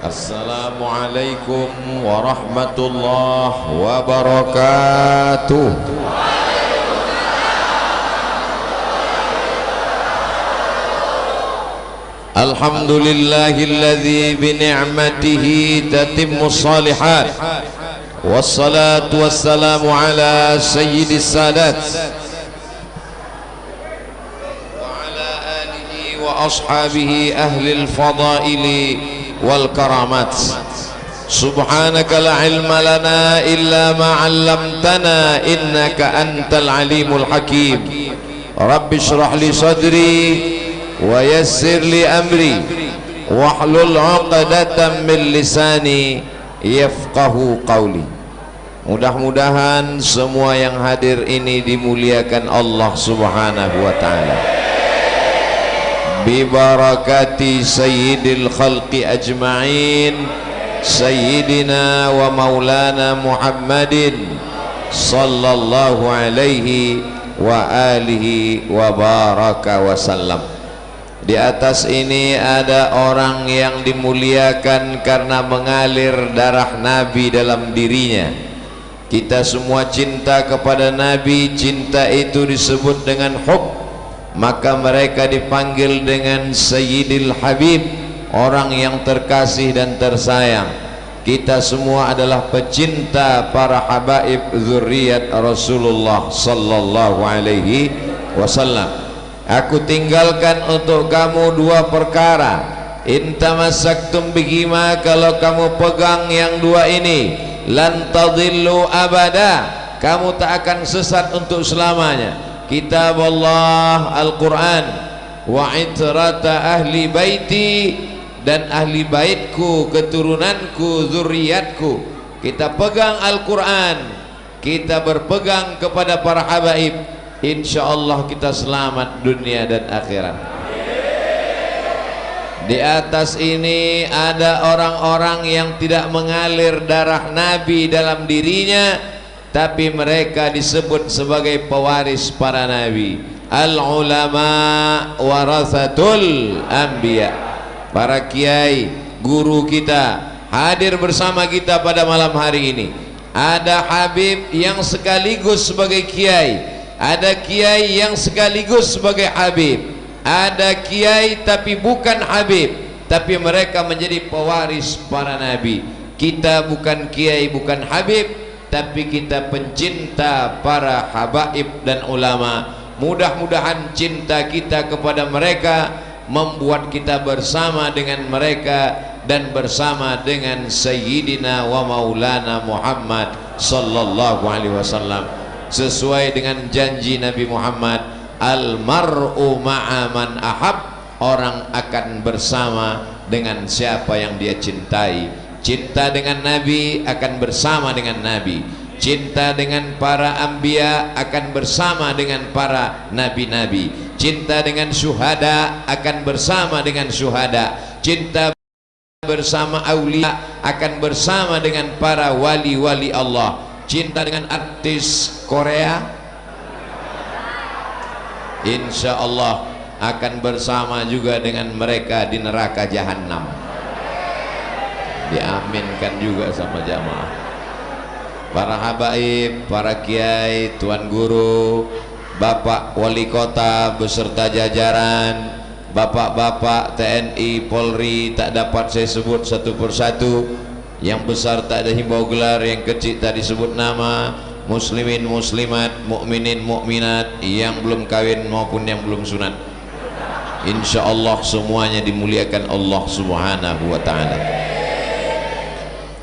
Assalamualaikum warahmatullahi wabarakatuh. Alhamdulillahilladzi bi ni'matihi tatimmus shalihat. Wassalatu wassalamu ala sayyidis sadat wa ala alihi wa ashabihi ahlil fadaili wal karamat. Subhanaka la ilma lana illa ma 'allamtana innaka antal alimul hakim. Rabbi shrah li sadri wa yassir li amri wahlul 'uqdatam min lisani yafqahu qawli. Mudah-mudahan semua yang hadir ini dimuliakan Allah Subhanahu wa ta'ala bi barakati sayyidil khalqi ajma'in sayyidina wa maulana Muhammadin sallallahu alaihi wa alihi wa baraka wa sallam. Di atas ini ada orang yang dimuliakan karena mengalir darah Nabi dalam dirinya. Kita semua cinta kepada Nabi, cinta itu disebut dengan hub, maka mereka dipanggil dengan Sayyidil Habib, orang yang terkasih dan tersayang. Kita semua adalah pecinta para habaib zuriat Rasulullah sallallahu alaihi wasallam. Aku tinggalkan untuk kamu dua perkara. Intamasaktum bihima, kalau kamu pegang yang dua ini, lan tadillu abada, kamu tak akan sesat untuk selamanya. Kitab Allah Al-Quran, wa itrata ahli baiti, dan ahli baitku, keturunanku, zuriatku. Kita pegang Al-Quran, kita berpegang kepada para habaib, insyaallah kita selamat dunia dan akhirat. Di atas ini ada orang-orang yang tidak mengalir darah Nabi dalam dirinya, tapi mereka disebut sebagai pewaris para nabi. Al-ulama warathatul anbiya. Para kiai, guru kita hadir bersama kita pada malam hari ini. Ada habib yang sekaligus sebagai kiai, ada kiai yang sekaligus sebagai habib, ada kiai tapi bukan habib, tapi mereka menjadi pewaris para nabi. Kita bukan kiai, bukan habib, tapi kita pencinta para habaib dan ulama. Mudah-mudahan cinta kita kepada mereka membuat kita bersama dengan mereka dan bersama dengan Sayyidina wa Maulana Muhammad sallallahu alaihi wasallam. Sesuai dengan janji Nabi Muhammad, almar'u ma'a man ahab, orang akan bersama dengan siapa yang dia cintai. Cinta dengan Nabi akan bersama dengan Nabi, cinta dengan para anbiya akan bersama dengan para nabi-nabi, cinta dengan syuhada akan bersama dengan syuhada, cinta bersama aulia akan bersama dengan para wali-wali Allah. Cinta dengan artis Korea, insya Allah akan bersama juga dengan mereka di neraka jahanam. Diaminkan juga sama jamaah. Para habaib, para kiai, tuan guru, bapak wali kota beserta jajaran, bapak-bapak TNI, Polri, tak dapat saya sebut satu persatu. Yang besar tak ada himbau gelar, yang kecil tak disebut nama. Muslimin muslimat, mukminin mukminat, yang belum kawin maupun yang belum sunat, insya Allah semuanya dimuliakan Allah Subhanahu wa ta'ala.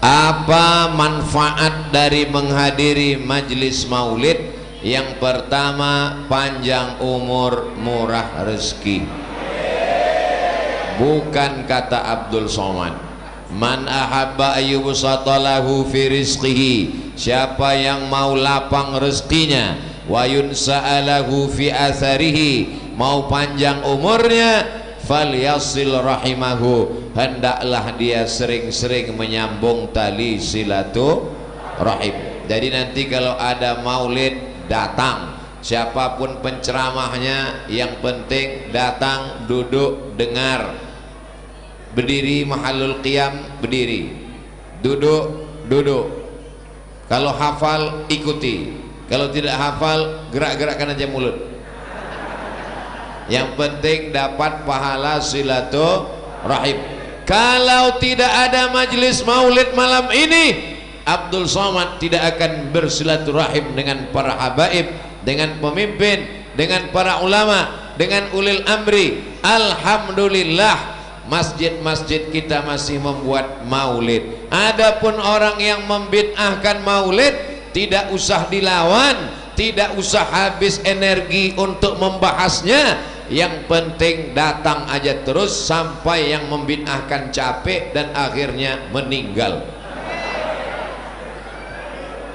Apa manfaat dari menghadiri majlis maulid? Yang pertama, panjang umur, murah rezeki. Bukan kata Abdul Somad, man ahabba ayyubsata lahu fi rizqihi, siapa yang mau lapang rezekinya, wa yunsa'alahu fi atharihi, mau panjang umurnya, falyasil rahimahu, hendaklah dia sering-sering menyambung tali silaturahim. Jadi nanti kalau ada maulid, datang, siapapun penceramahnya, yang penting datang, duduk, dengar. berdiri mahallul qiyam, berdiri, duduk, duduk. Kalau hafal ikuti, kalau tidak hafal gerak-gerakkan aja mulut. Yang penting dapat pahala silaturahim. Kalau tidak ada majelis maulid malam ini, Abdul Somad tidak akan bersilaturahim dengan para habaib, dengan pemimpin, dengan para ulama, dengan ulil amri. Alhamdulillah, masjid-masjid kita masih membuat maulid. Adapun orang yang membid'ahkan maulid, tidak usah dilawan, tidak usah habis energi untuk membahasnya. Yang penting datang aja terus sampai yang membid'ahkan capek dan akhirnya meninggal.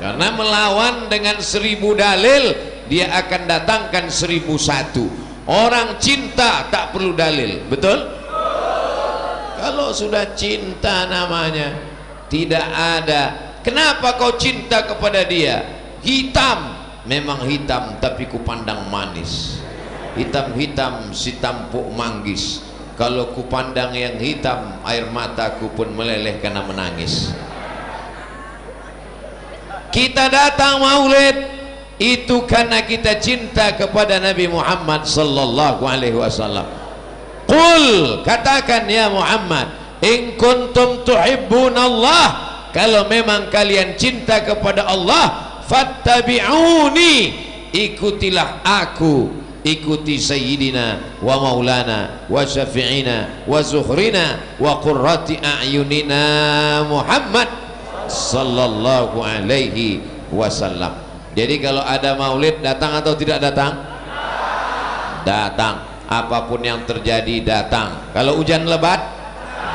Karena melawan dengan 1000 dalil, dia akan datangkan 1001. Orang cinta tak perlu dalil, betul? Kalau sudah cinta namanya, tidak ada. Kenapa kau cinta kepada dia? Hitam, memang hitam, tapi ku pandang manis. Hitam-hitam si tampuk manggis. Kalau ku pandang yang hitam, air mataku pun meleleh karena menangis. Kita datang maulid itu karena kita cinta kepada Nabi Muhammad sallallahu alaihi wasallam. Qul, katakan ya Muhammad, in kuntum tuhibbunallah, kalau memang kalian cinta kepada Allah, fattabi'uni, ikutilah aku, ikuti sayyidina wa maulana wa syafi'ina wa zuhrina wa qurrati a'yunina Muhammad sallallahu alaihi wasallam. Jadi kalau ada maulid datang atau tidak datang? Datang. Apapun yang terjadi datang. Kalau hujan lebat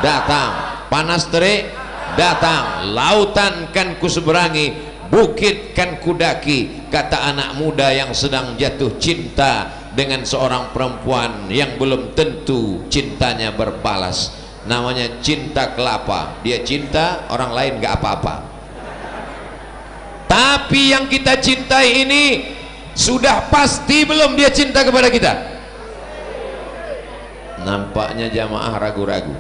datang, panas terik datang, lautan kan ku seberangi, bukit kan ku daki, kata anak muda yang sedang jatuh cinta dengan seorang perempuan yang belum tentu cintanya berbalas. Namanya cinta kelapa. Dia cinta, orang lain gak apa-apa. Tapi yang kita cintai ini sudah pasti belum dia cinta kepada kita? Nampaknya jamaah ragu-ragu.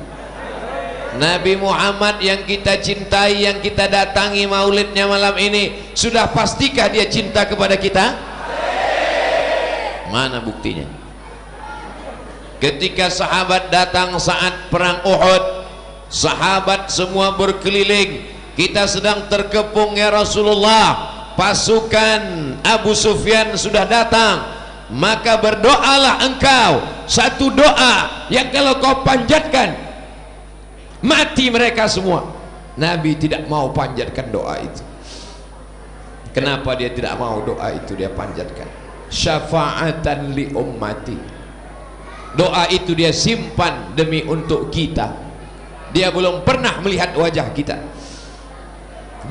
Nabi Muhammad yang kita cintai, yang kita datangi maulidnya malam ini, sudah pastikah dia cinta kepada kita? Mana buktinya? Ketika sahabat datang saat perang Uhud, sahabat semua berkeliling, kita sedang terkepung ya Rasulullah, pasukan Abu Sufyan sudah datang, maka berdoalah engkau satu doa yang kalau kau panjatkan mati mereka semua. Nabi tidak mau panjatkan doa itu. Kenapa dia tidak mau doa itu dia panjatkan? Syafa'atan li ummati. Doa itu dia simpan demi untuk kita. Dia belum pernah melihat wajah kita,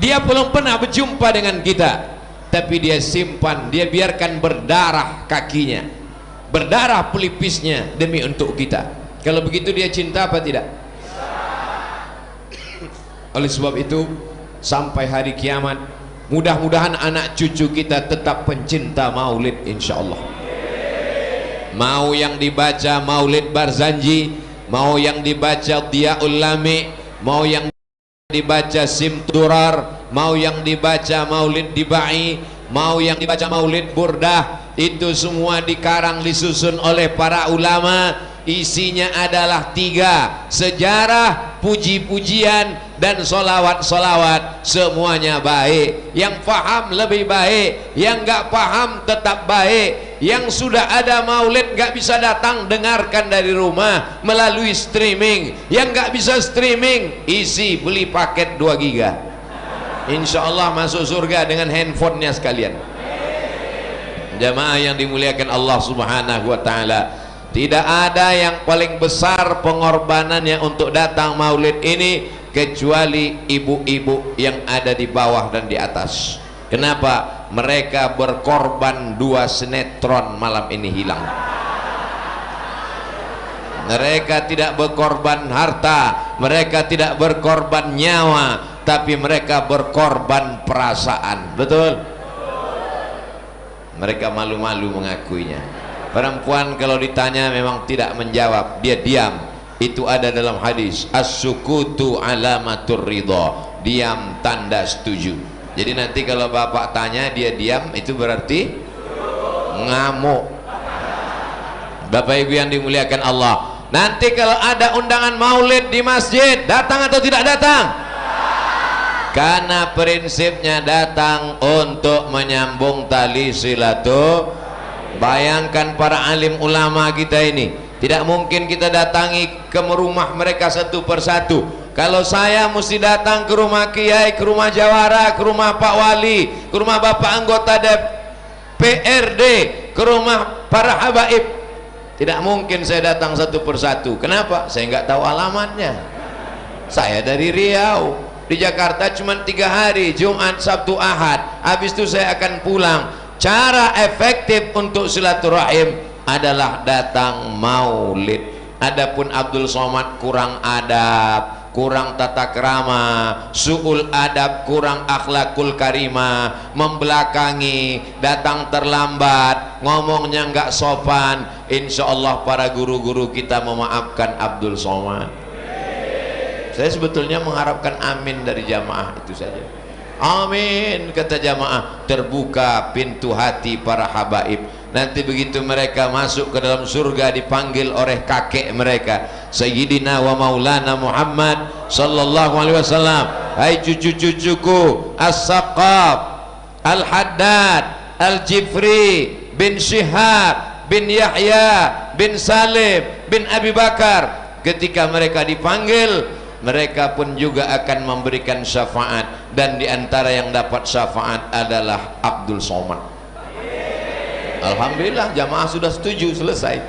dia belum pernah berjumpa dengan kita, tapi dia simpan, dia biarkan berdarah kakinya, berdarah pelipisnya demi untuk kita. Kalau begitu dia cinta apa tidak? Oleh sebab itu sampai hari kiamat mudah-mudahan anak cucu kita tetap pencinta maulid insyaallah. Mau yang dibaca maulid Barzanji, mau yang dibaca Diyaul Lami, mau yang dibaca Simturar, mau yang dibaca maulid Dibai, mau yang dibaca maulid Burdah, itu semua dikarang disusun oleh para ulama. Isinya adalah 3: sejarah, puji-pujian, dan solawat-solawat. Semuanya baik. Yang paham lebih baik, yang gak paham tetap baik. Yang sudah ada maulid gak bisa datang, dengarkan dari rumah melalui streaming. Yang gak bisa streaming, isi beli paket 2 giga. Insya Allah masuk surga dengan handphonenya sekalian. Jamaah yang dimuliakan Allah subhanahu wa ta'ala, tidak ada yang paling besar pengorbanannya untuk datang maulid ini kecuali ibu-ibu yang ada di bawah dan di atas. Kenapa? Mereka berkorban 2 sinetron malam ini hilang. Mereka tidak berkorban harta, mereka tidak berkorban nyawa, tapi mereka berkorban perasaan. Betul? Mereka malu-malu mengakuinya. Perempuan kalau ditanya memang tidak menjawab, dia diam. Itu ada dalam hadis, as-sukutu alamatur ridha, diam tanda setuju. Jadi nanti kalau bapak tanya dia diam, itu berarti ngamuk. Bapak ibu yang dimuliakan Allah, nanti kalau ada undangan maulid di masjid, datang atau tidak datang? Karena prinsipnya datang untuk menyambung tali silaturahim. Bayangkan para alim ulama kita ini, tidak mungkin kita datangi ke rumah mereka satu persatu. Kalau saya mesti datang ke rumah kiai, ke rumah jawara, ke rumah Pak Wali, ke rumah Bapak anggota DPRD, ke rumah para habaib, tidak mungkin saya datang satu persatu. Kenapa? Saya nggak tahu alamatnya. Saya dari Riau, di Jakarta cuma 3 hari, Jumat, Sabtu, Ahad. Habis itu saya akan pulang. Cara efektif untuk silaturahim adalah datang maulid. Adapun Abdul Somad kurang adab, kurang tata krama, su'ul adab, kurang akhlakul karimah, membelakangi, datang terlambat, ngomongnya nggak sopan, insya Allah para guru-guru kita memaafkan Abdul Somad. Saya sebetulnya mengharapkan amin dari jamaah, itu saja. Amin kata jamaah, terbuka pintu hati para habaib. Nanti begitu mereka masuk ke dalam surga, dipanggil oleh kakek mereka, Sayyidina wa Maulana Muhammad sallallahu alaihi wasallam, hai cucu-cucuku As-Saqaf, Al-Haddad, Al-Jifri bin Syihab bin Yahya bin Salim bin Abi Bakar. Ketika mereka dipanggil, mereka pun juga akan memberikan syafaat, dan diantara yang dapat syafaat adalah Abdul Somad. Alhamdulillah jamaah sudah setuju, selesai.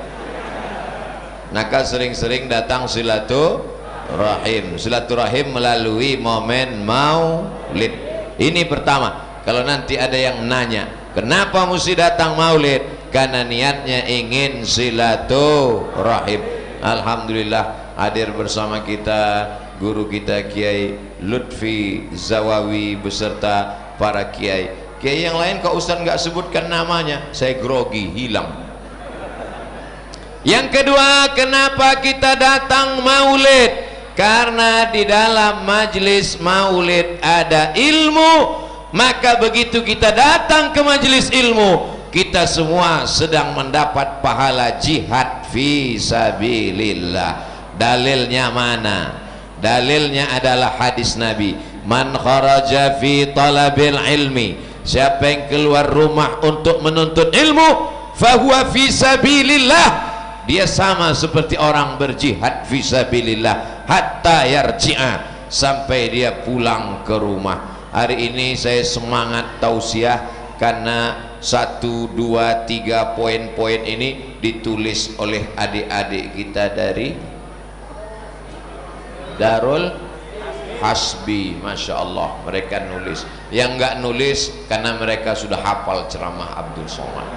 Maka sering-sering datang silaturahim. Silaturahim melalui momen maulid. Ini pertama. Kalau nanti ada yang nanya, kenapa mesti datang maulid? Karena niatnya ingin silaturahim. Alhamdulillah hadir bersama kita guru kita Kiai Lutfi Zawawi beserta para kiai. Kiai yang lain kok Ustaz nggak sebutkan namanya, saya grogi, hilang. Yang kedua, kenapa kita datang maulid? Karena di dalam majlis maulid ada ilmu. Maka begitu kita datang ke majlis ilmu, kita semua sedang mendapat pahala jihad fi sabilillah. Dalilnya mana? Dalilnya adalah hadis Nabi, man kharaja fi talabil ilmi, siapa yang keluar rumah untuk menuntut ilmu, fahuwa fi sabilillah, dia sama seperti orang berjihad fi sabilillah, hatta yarji'a, sampai dia pulang ke rumah. Hari ini saya semangat tausiah karena 1, 2, 3 poin-poin ini ditulis oleh adik-adik kita dari Darul Hasbi. Masya Allah, mereka nulis. Yang nggak nulis karena mereka sudah hafal ceramah Abdul Somad.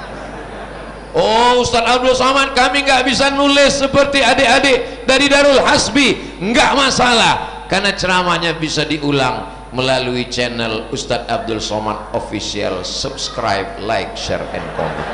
Oh Ustaz Abdul Somad, kami nggak bisa nulis seperti adik-adik dari Darul Hasbi. Nggak masalah, karena ceramahnya bisa diulang melalui channel Ustaz Abdul Somad Official. Subscribe, like, share, and comment.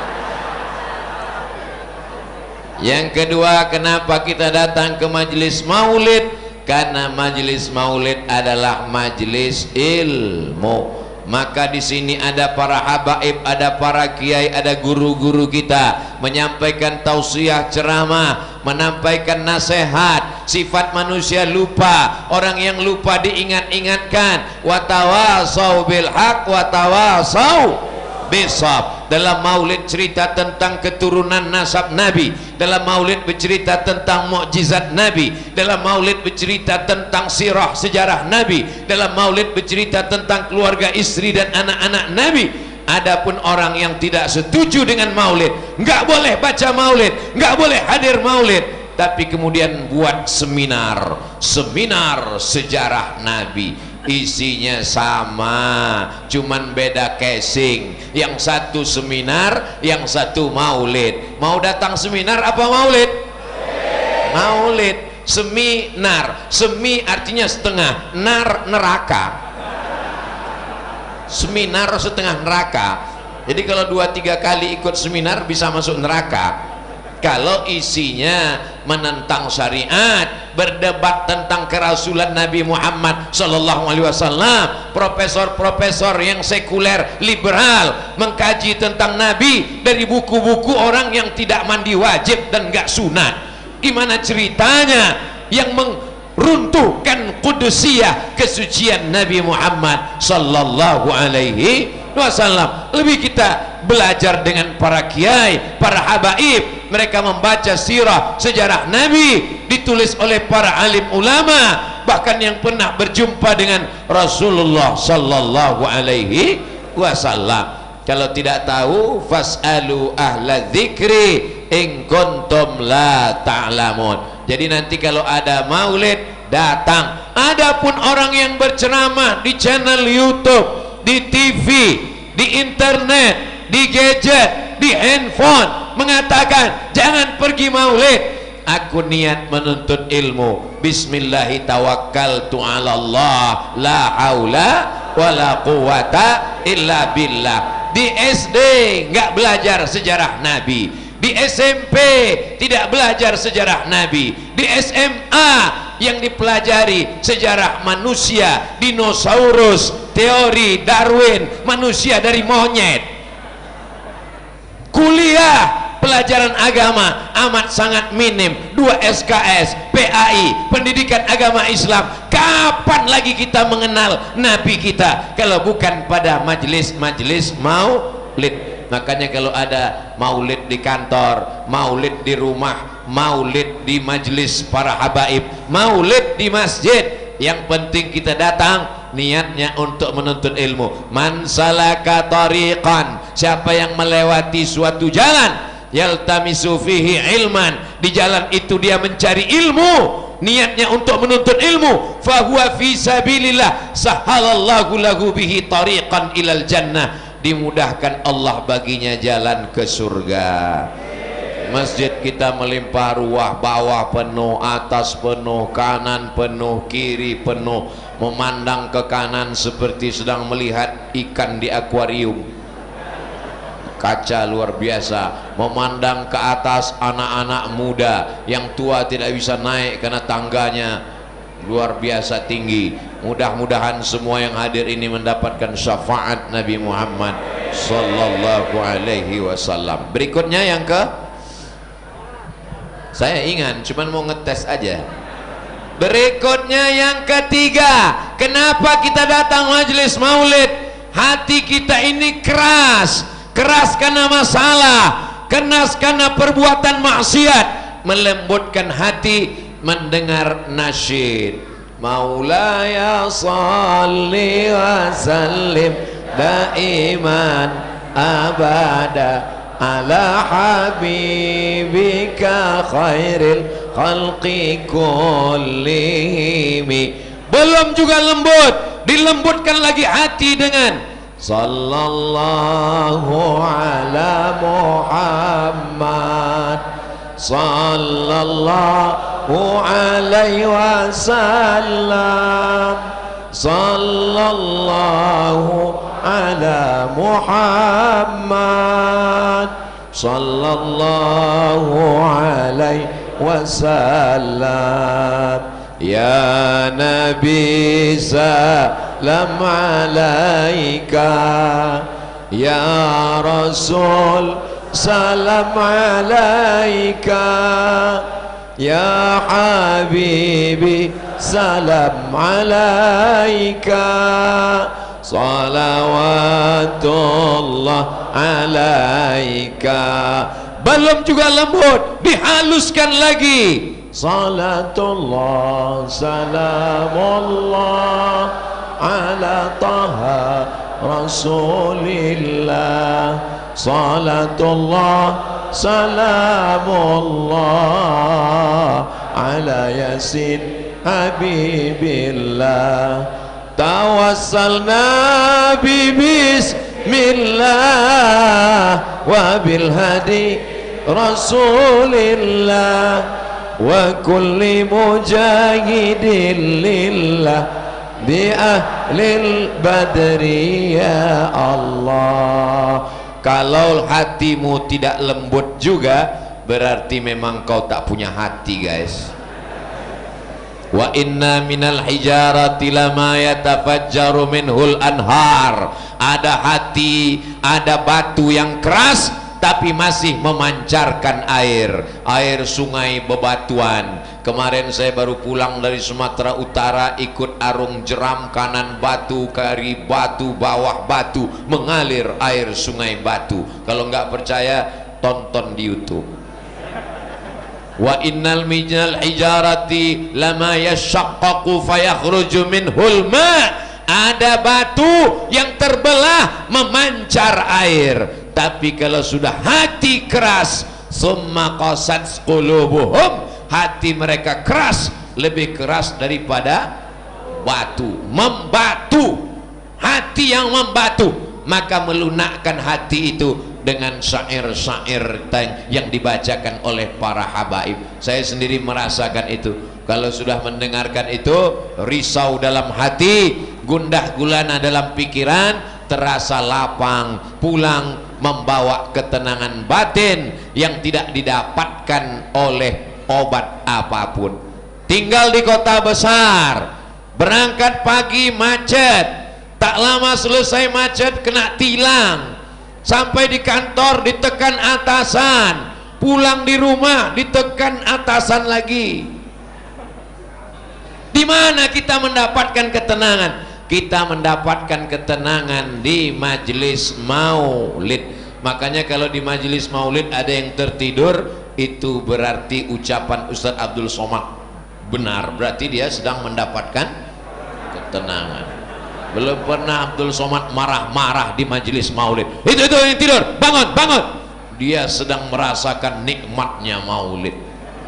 Yang kedua, kenapa kita datang ke majelis maulid? Karena majelis maulid adalah majelis ilmu. Maka di sini ada para habaib, ada para kiai, ada guru-guru kita menyampaikan tausiah, ceramah, menyampaikan nasihat. Sifat manusia lupa, orang yang lupa diingat-ingatkan. Watawasau bil haq, watawasau bisab. Dalam maulid cerita tentang keturunan nasab Nabi, dalam maulid bercerita tentang mukjizat Nabi, dalam maulid bercerita tentang sirah sejarah Nabi, dalam maulid bercerita tentang keluarga istri dan anak-anak Nabi. Adapun orang yang tidak setuju dengan maulid, nggak boleh baca maulid, nggak boleh hadir maulid, tapi kemudian buat seminar sejarah Nabi. Isinya sama, cuman beda casing. Yang satu seminar, yang satu maulid. Mau datang seminar apa maulid? Maulid. Seminar, semi artinya setengah, nar neraka. Seminar setengah neraka. Jadi kalau 2-3 kali ikut seminar bisa masuk neraka. Kalau isinya menentang syariat, berdebat tentang kerasulan Nabi Muhammad sallallahu alaihi wasallam. Profesor-profesor yang sekuler liberal mengkaji tentang Nabi dari buku-buku orang yang tidak mandi wajib dan gak sunat. Gimana ceritanya yang meruntuhkan kudusiyah kesucian Nabi Muhammad sallallahu alaihi wasallam? Lebih kita belajar dengan para kiai, para habaib. Mereka membaca sirah, sejarah Nabi ditulis oleh para alim ulama, bahkan yang pernah berjumpa dengan Rasulullah sallallahu alaihi wasallam. Kalau tidak tahu, fas'alu ahla dzikri in kuntum la ta'lamun. Jadi nanti kalau ada maulid, datang. Adapun orang yang berceramah di channel YouTube, di TV, di internet, di gadget, di handphone, mengatakan jangan pergi maulid, aku niat menuntut ilmu, bismillahi tawakkaltu ala Allah, la haula wala quwata illa billah. Di SD nggak belajar sejarah Nabi, di SMP tidak belajar sejarah Nabi, di SMA yang dipelajari sejarah manusia, dinosaurus, teori Darwin, manusia dari monyet. Kuliah pelajaran agama amat sangat minim, 2 SKS, PAI, pendidikan agama Islam. Kapan lagi kita mengenal Nabi kita kalau bukan pada majelis-majelis maulid? Makanya kalau ada maulid di kantor, maulid di rumah, maulid di majelis para habaib, maulid di masjid, yang penting kita datang niatnya untuk menuntut ilmu. Man salaka tariqan, siapa yang melewati suatu jalan, yaltamisu fihi ilman, di jalan itu dia mencari ilmu, niatnya untuk menuntut ilmu, fahuwa fi sabilillah, sahalallahu lahu bihi tariqan ilal jannah, dimudahkan Allah baginya jalan ke surga. Masjid kita melimpah ruah, bawah penuh, atas penuh, kanan penuh, kiri penuh. Memandang ke kanan seperti sedang melihat ikan di akuarium, kaca luar biasa. Memandang ke atas, anak-anak muda, yang tua tidak bisa naik karena tangganya luar biasa tinggi. Mudah-mudahan semua yang hadir ini mendapatkan syafaat Nabi Muhammad sallallahu alaihi wasallam. Berikutnya yang saya ingat, cuman mau ngetes aja. Berikutnya yang ketiga, kenapa kita datang majelis maulid? Hati kita ini keras karena masalah, keras karena perbuatan maksiat. Melembutkan hati mendengar nasyid, Maulaya salli wa sallim daiman abada ala habibika khairil khalqi kullihimi. Belum juga lembut, dilembutkan lagi hati dengan sallallahu ala Muhammad sallallahu alaihi wasallam sallallahu ala Muhammad sallallahu alaihi wasallam. Ya Nabi salam alaika, ya Rasul salam alaika, ya Habibi salam alaika, salawatullah alaika. Belum juga lembut, dihaluskan lagi. Salatullah salamullah ala taha rasulillah, salatullah salamullah ala yasin habibillah. Tawassalna bi bismillah wa bil hadi rasulillah wa kulli mujahidin lillah bi ahlil badri ya Allah. Kalau hatimu tidak lembut juga, berarti memang kau tak punya hati guys. Wa inna minal hijarati lama yatafajjaru minhul anhar. Ada hati, ada batu yang keras tapi masih memancarkan air sungai bebatuan. Kemarin saya baru pulang dari Sumatera Utara, ikut arung jeram, kanan batu, kiri batu, bawah batu, mengalir air sungai batu. Kalau nggak percaya tonton di YouTube. Wa innal minal hijarati lama yashaqqaqu fayakhruju minhul ma. Ada batu yang terbelah memancar air. Tapi kalau sudah hati keras, summa qasat qulubuhum, hati mereka keras, lebih keras daripada batu, membatu, hati yang membatu. Maka melunakkan hati itu dengan syair-syair yang dibacakan oleh para habaib. Saya sendiri merasakan itu. Kalau sudah mendengarkan itu, risau dalam hati, gundah gulana dalam pikiran, terasa lapang, pulang membawa ketenangan batin yang tidak didapatkan oleh obat apapun. Tinggal di kota besar, berangkat pagi macet, tak lama selesai macet kena tilang, sampai di kantor ditekan atasan, pulang di rumah ditekan atasan lagi. Di mana kita mendapatkan ketenangan? Kita mendapatkan ketenangan di majelis maulid. Makanya kalau di majelis maulid ada yang tertidur, itu berarti ucapan Ustadz Abdul Somad benar, berarti dia sedang mendapatkan ketenangan. Belum pernah Abdul Somad marah-marah di majelis maulid. Itu yang tidur, bangun, bangun. Dia sedang merasakan nikmatnya maulid.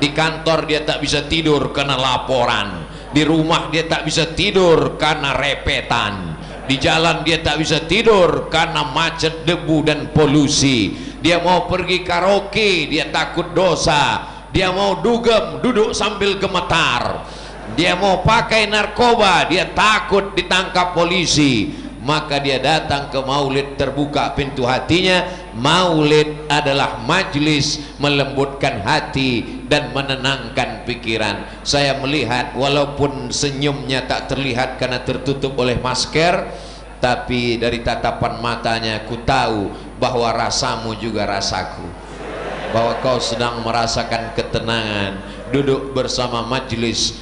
Di kantor dia tak bisa tidur karena laporan. Di rumah dia tak bisa tidur karena repetan. Di jalan dia tak bisa tidur karena macet, debu dan polusi. Dia mau pergi karaoke, dia takut dosa. Dia mau dugem, duduk sambil gemetar. Dia mau pakai narkoba, dia takut ditangkap polisi. Maka dia datang ke maulid, terbuka pintu hatinya. Maulid adalah majlis melembutkan hati dan menenangkan pikiran. Saya melihat walaupun senyumnya tak terlihat karena tertutup oleh masker, tapi dari tatapan matanya ku tahu bahwa rasamu juga rasaku, bahwa kau sedang merasakan ketenangan duduk bersama majlis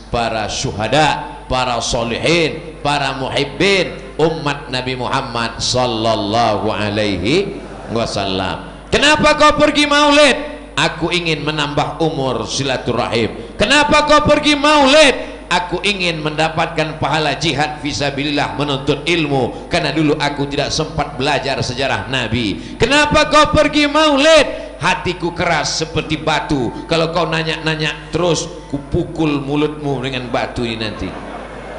para syuhada, para solihin, para muhibbin umat Nabi Muhammad sallallahu alaihi wasallam. Kenapa kau pergi maulid? Aku ingin menambah umur silaturahim. Kenapa kau pergi maulid? Aku ingin mendapatkan pahala jihad fisabilillah, menuntut ilmu, karena dulu aku tidak sempat belajar sejarah Nabi. Kenapa kau pergi maulid? Hatiku keras seperti batu. Kalau kau nanya-nanya terus, kupukul mulutmu dengan batu ini nanti.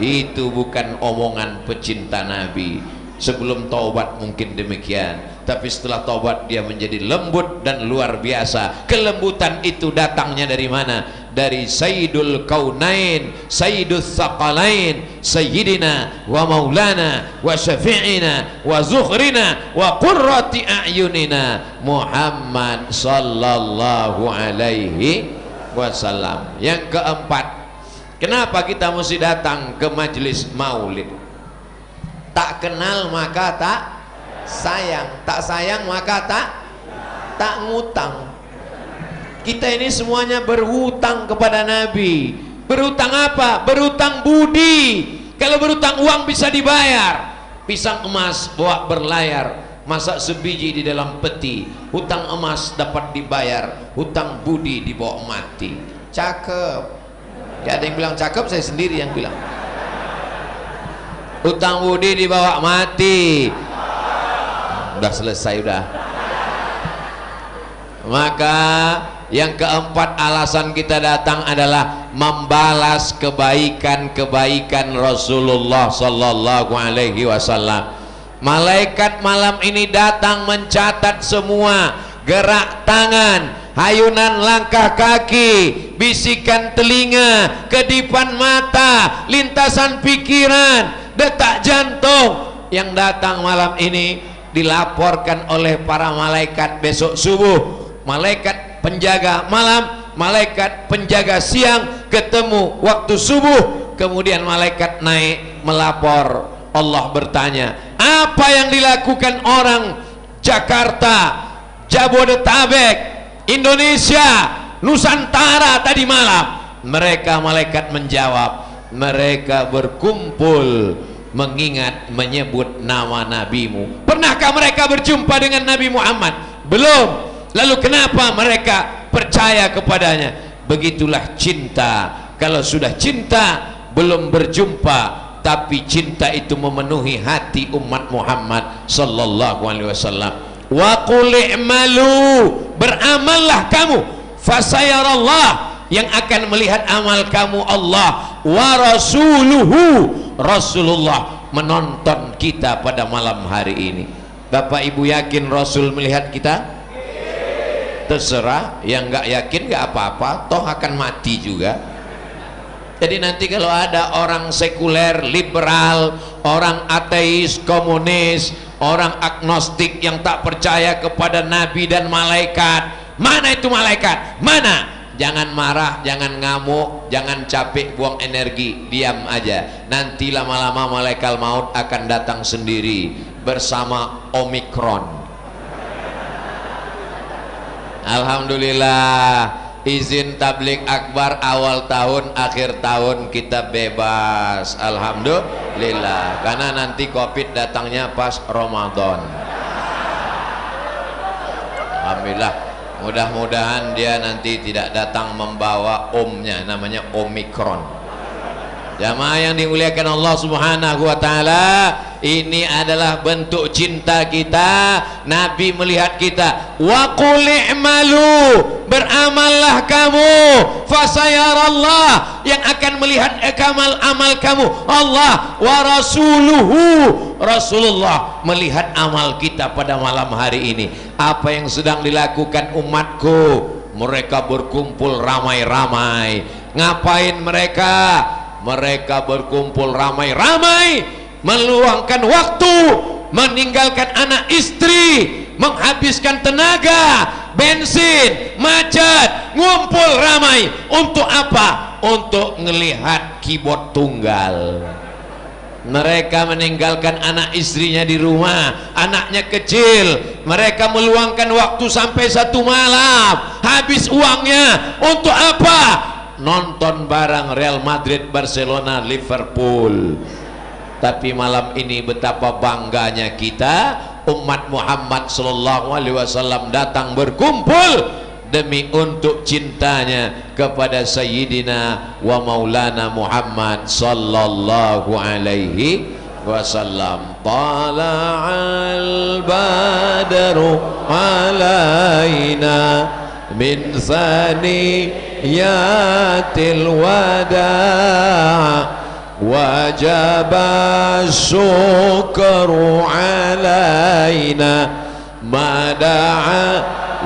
Itu bukan omongan pecinta Nabi. Sebelum taubat mungkin demikian, tapi setelah taubat dia menjadi lembut dan luar biasa. Kelembutan itu datangnya dari mana? Dari Sayyidul Kaunain, Sayyidus Saqalain, Sayyidina wa Maulana wa Syafi'ina wa Zukhrina wa Qurrati A'yunina Muhammad sallallahu alaihi wasallam. Yang keempat, kenapa kita mesti datang ke majelis maulid? Tak kenal maka tak sayang, tak sayang maka tak ngutang. Kita ini semuanya berhutang kepada Nabi. Berhutang apa? Berhutang budi. Kalau berhutang uang bisa dibayar. Pisang emas bawa berlayar, masak sebiji di dalam peti. Hutang emas dapat dibayar, hutang budi dibawa mati. Cakep. Ya, ada yang bilang cakep, saya sendiri yang bilang. Hutang budi dibawa mati. Udah selesai udah. Maka yang keempat alasan kita datang adalah membalas kebaikan-kebaikan Rasulullah sallallahu alaihi wasallam. Malaikat malam ini datang mencatat semua gerak tangan, hayunan langkah kaki, bisikan telinga, kedipan mata, lintasan pikiran, detak jantung. Yang datang malam ini dilaporkan oleh para malaikat besok subuh. malaikat penjaga malam, malaikat penjaga siang, ketemu waktu subuh, kemudian malaikat naik melapor. Allah bertanya, apa yang dilakukan orang Jakarta, Jabodetabek, Indonesia, Nusantara tadi malam? Mereka malaikat menjawab, mereka berkumpul mengingat menyebut nama nabimu. Pernahkah mereka berjumpa dengan Nabi Muhammad? Belum. Lalu kenapa mereka percaya kepadanya? Begitulah cinta. Kalau sudah cinta, belum berjumpa, tapi cinta itu memenuhi hati umat Muhammad sallallahu alaihi wasallam. Wa qul i'malu, beramallah kamu, fasayarallah, yang akan melihat amal kamu Allah, wa rasuluhu, Rasulullah menonton kita pada malam hari ini. Bapak Ibu yakin Rasul melihat kita? Terserah, yang nggak yakin nggak apa-apa, toh akan mati juga. Jadi nanti kalau ada orang sekuler, liberal, orang ateis, komunis, orang agnostik yang tak percaya kepada nabi dan malaikat, mana itu malaikat? Mana? Jangan marah, jangan ngamuk, jangan capek, buang energi, diam aja. Nanti lama-lama malaikat maut akan datang sendiri bersama Omikron. Alhamdulillah, izin tablik akbar awal tahun, akhir tahun kita bebas. Alhamdulillah, karena nanti Covid datangnya pas Ramadan. Alhamdulillah, mudah-mudahan dia nanti tidak datang membawa omnya, namanya Omikron. Jamaah yang dimuliakan Allah Subhanahu wa taala, ini adalah bentuk cinta kita. Nabi melihat kita. Wa qul i'malu, beramallah kamu, fasayarallah, yang akan melihat amal kamu Allah, wa rasuluhu, Rasulullah melihat amal kita pada malam hari ini. Apa yang sedang dilakukan umatku? Mereka berkumpul ramai-ramai. Ngapain mereka? Mereka berkumpul ramai-ramai, meluangkan waktu, meninggalkan anak istri, menghabiskan tenaga, bensin, macet, ngumpul ramai. Untuk apa? Untuk melihat keyboard tunggal. Mereka meninggalkan anak istrinya di rumah, anaknya kecil. Mereka meluangkan waktu sampai 1 malam, habis uangnya. Untuk apa? Nonton bareng Real Madrid, Barcelona, Liverpool. Tapi malam ini betapa bangganya kita, umat Muhammad sallallahu alaihi wasallam datang berkumpul demi untuk cintanya kepada Sayyidina wa Maulana Muhammad sallallahu alaihi wasallam. Tala'al badru alaina min thaniyatil wada' wajaba syukru alaina mada'a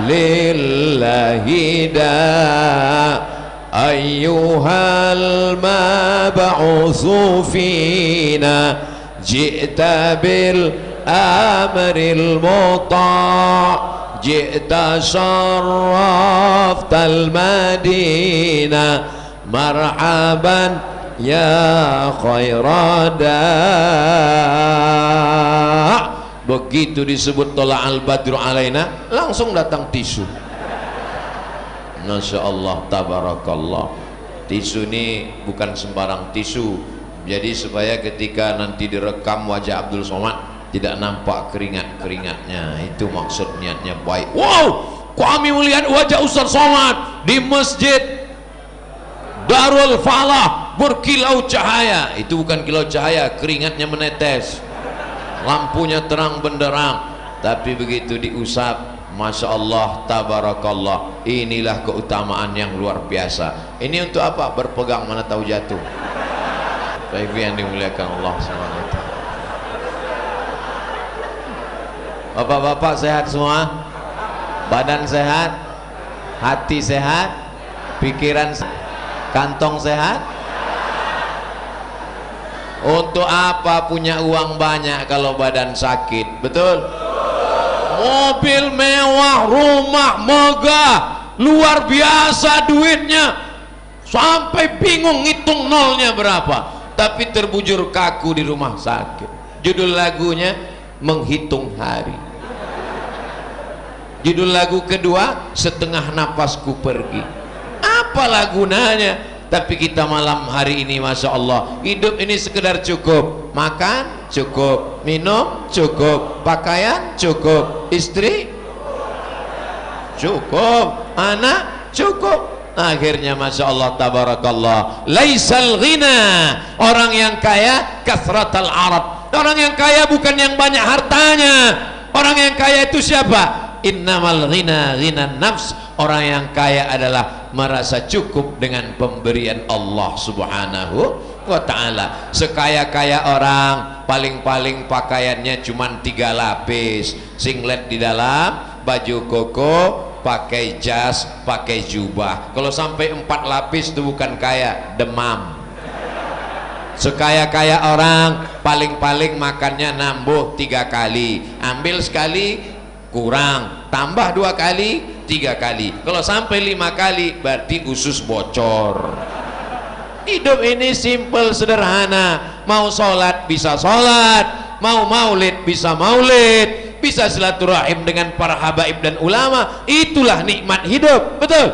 lillahi da' ayyuhal mab'utsu fina ji'ta bil amril muta' ji'ta syarraftal madinah marhaban ya khairada. Begitu disebut tola'al badru alaina, langsung datang tisu. Masya Allah, tabarakallah. Tisu ini bukan sembarang tisu. Jadi supaya ketika nanti direkam wajah Abdul Somad tidak nampak keringat-keringatnya. Itu maksud niatnya baik. Wow, kami melihat wajah Ustaz Somad di masjid Darul Falah berkilau cahaya. Itu bukan kilau cahaya, keringatnya menetes, lampunya terang benderang. Tapi begitu diusap, Masya Allah, tabarakallah, inilah keutamaan yang luar biasa. Ini untuk apa? Berpegang mana tahu jatuh. Baik yang dimuliakan Allah SWT. Bapak-bapak sehat semua? Badan sehat? Hati sehat? Pikiran sehat? Kantong sehat? Untuk apa punya uang banyak kalau badan sakit? Betul? mobil mewah, rumah megah, luar biasa duitnya, sampai bingung ngitung nolnya berapa, tapi terbujur kaku di rumah sakit. Judul lagunya Menghitung Hari. Judul lagu kedua Setengah Napasku Pergi. Apalah gunanya? Tapi kita malam hari ini, Masya Allah, hidup ini sekedar cukup makan, cukup minum, cukup pakaian, cukup istri, cukup anak, cukup. Akhirnya Masya Allah, tabarakallah, laisal ghina, orang yang kaya kasratal arad. Orang yang kaya bukan yang banyak hartanya. Orang yang kaya itu siapa? Innamal ghina ghinan nafs. Orang yang kaya adalah merasa cukup dengan pemberian Allah Subhanahu wa ta'ala. Sekaya-kaya orang, paling-paling pakaiannya cuma 3 lapis, singlet di dalam, baju koko, pakai jas, pakai jubah. Kalau sampai 4 lapis itu bukan kaya, demam. Sekaya-kaya orang, paling-paling makannya nambuh 3 kali, ambil sekali kurang, tambah 2 kali, 3 kali. Kalau sampai 5 kali berarti usus bocor. Hidup ini simple, sederhana. Mau sholat bisa sholat, mau maulid bisa maulid, bisa silaturahim dengan para habaib dan ulama. Itulah nikmat hidup, betul?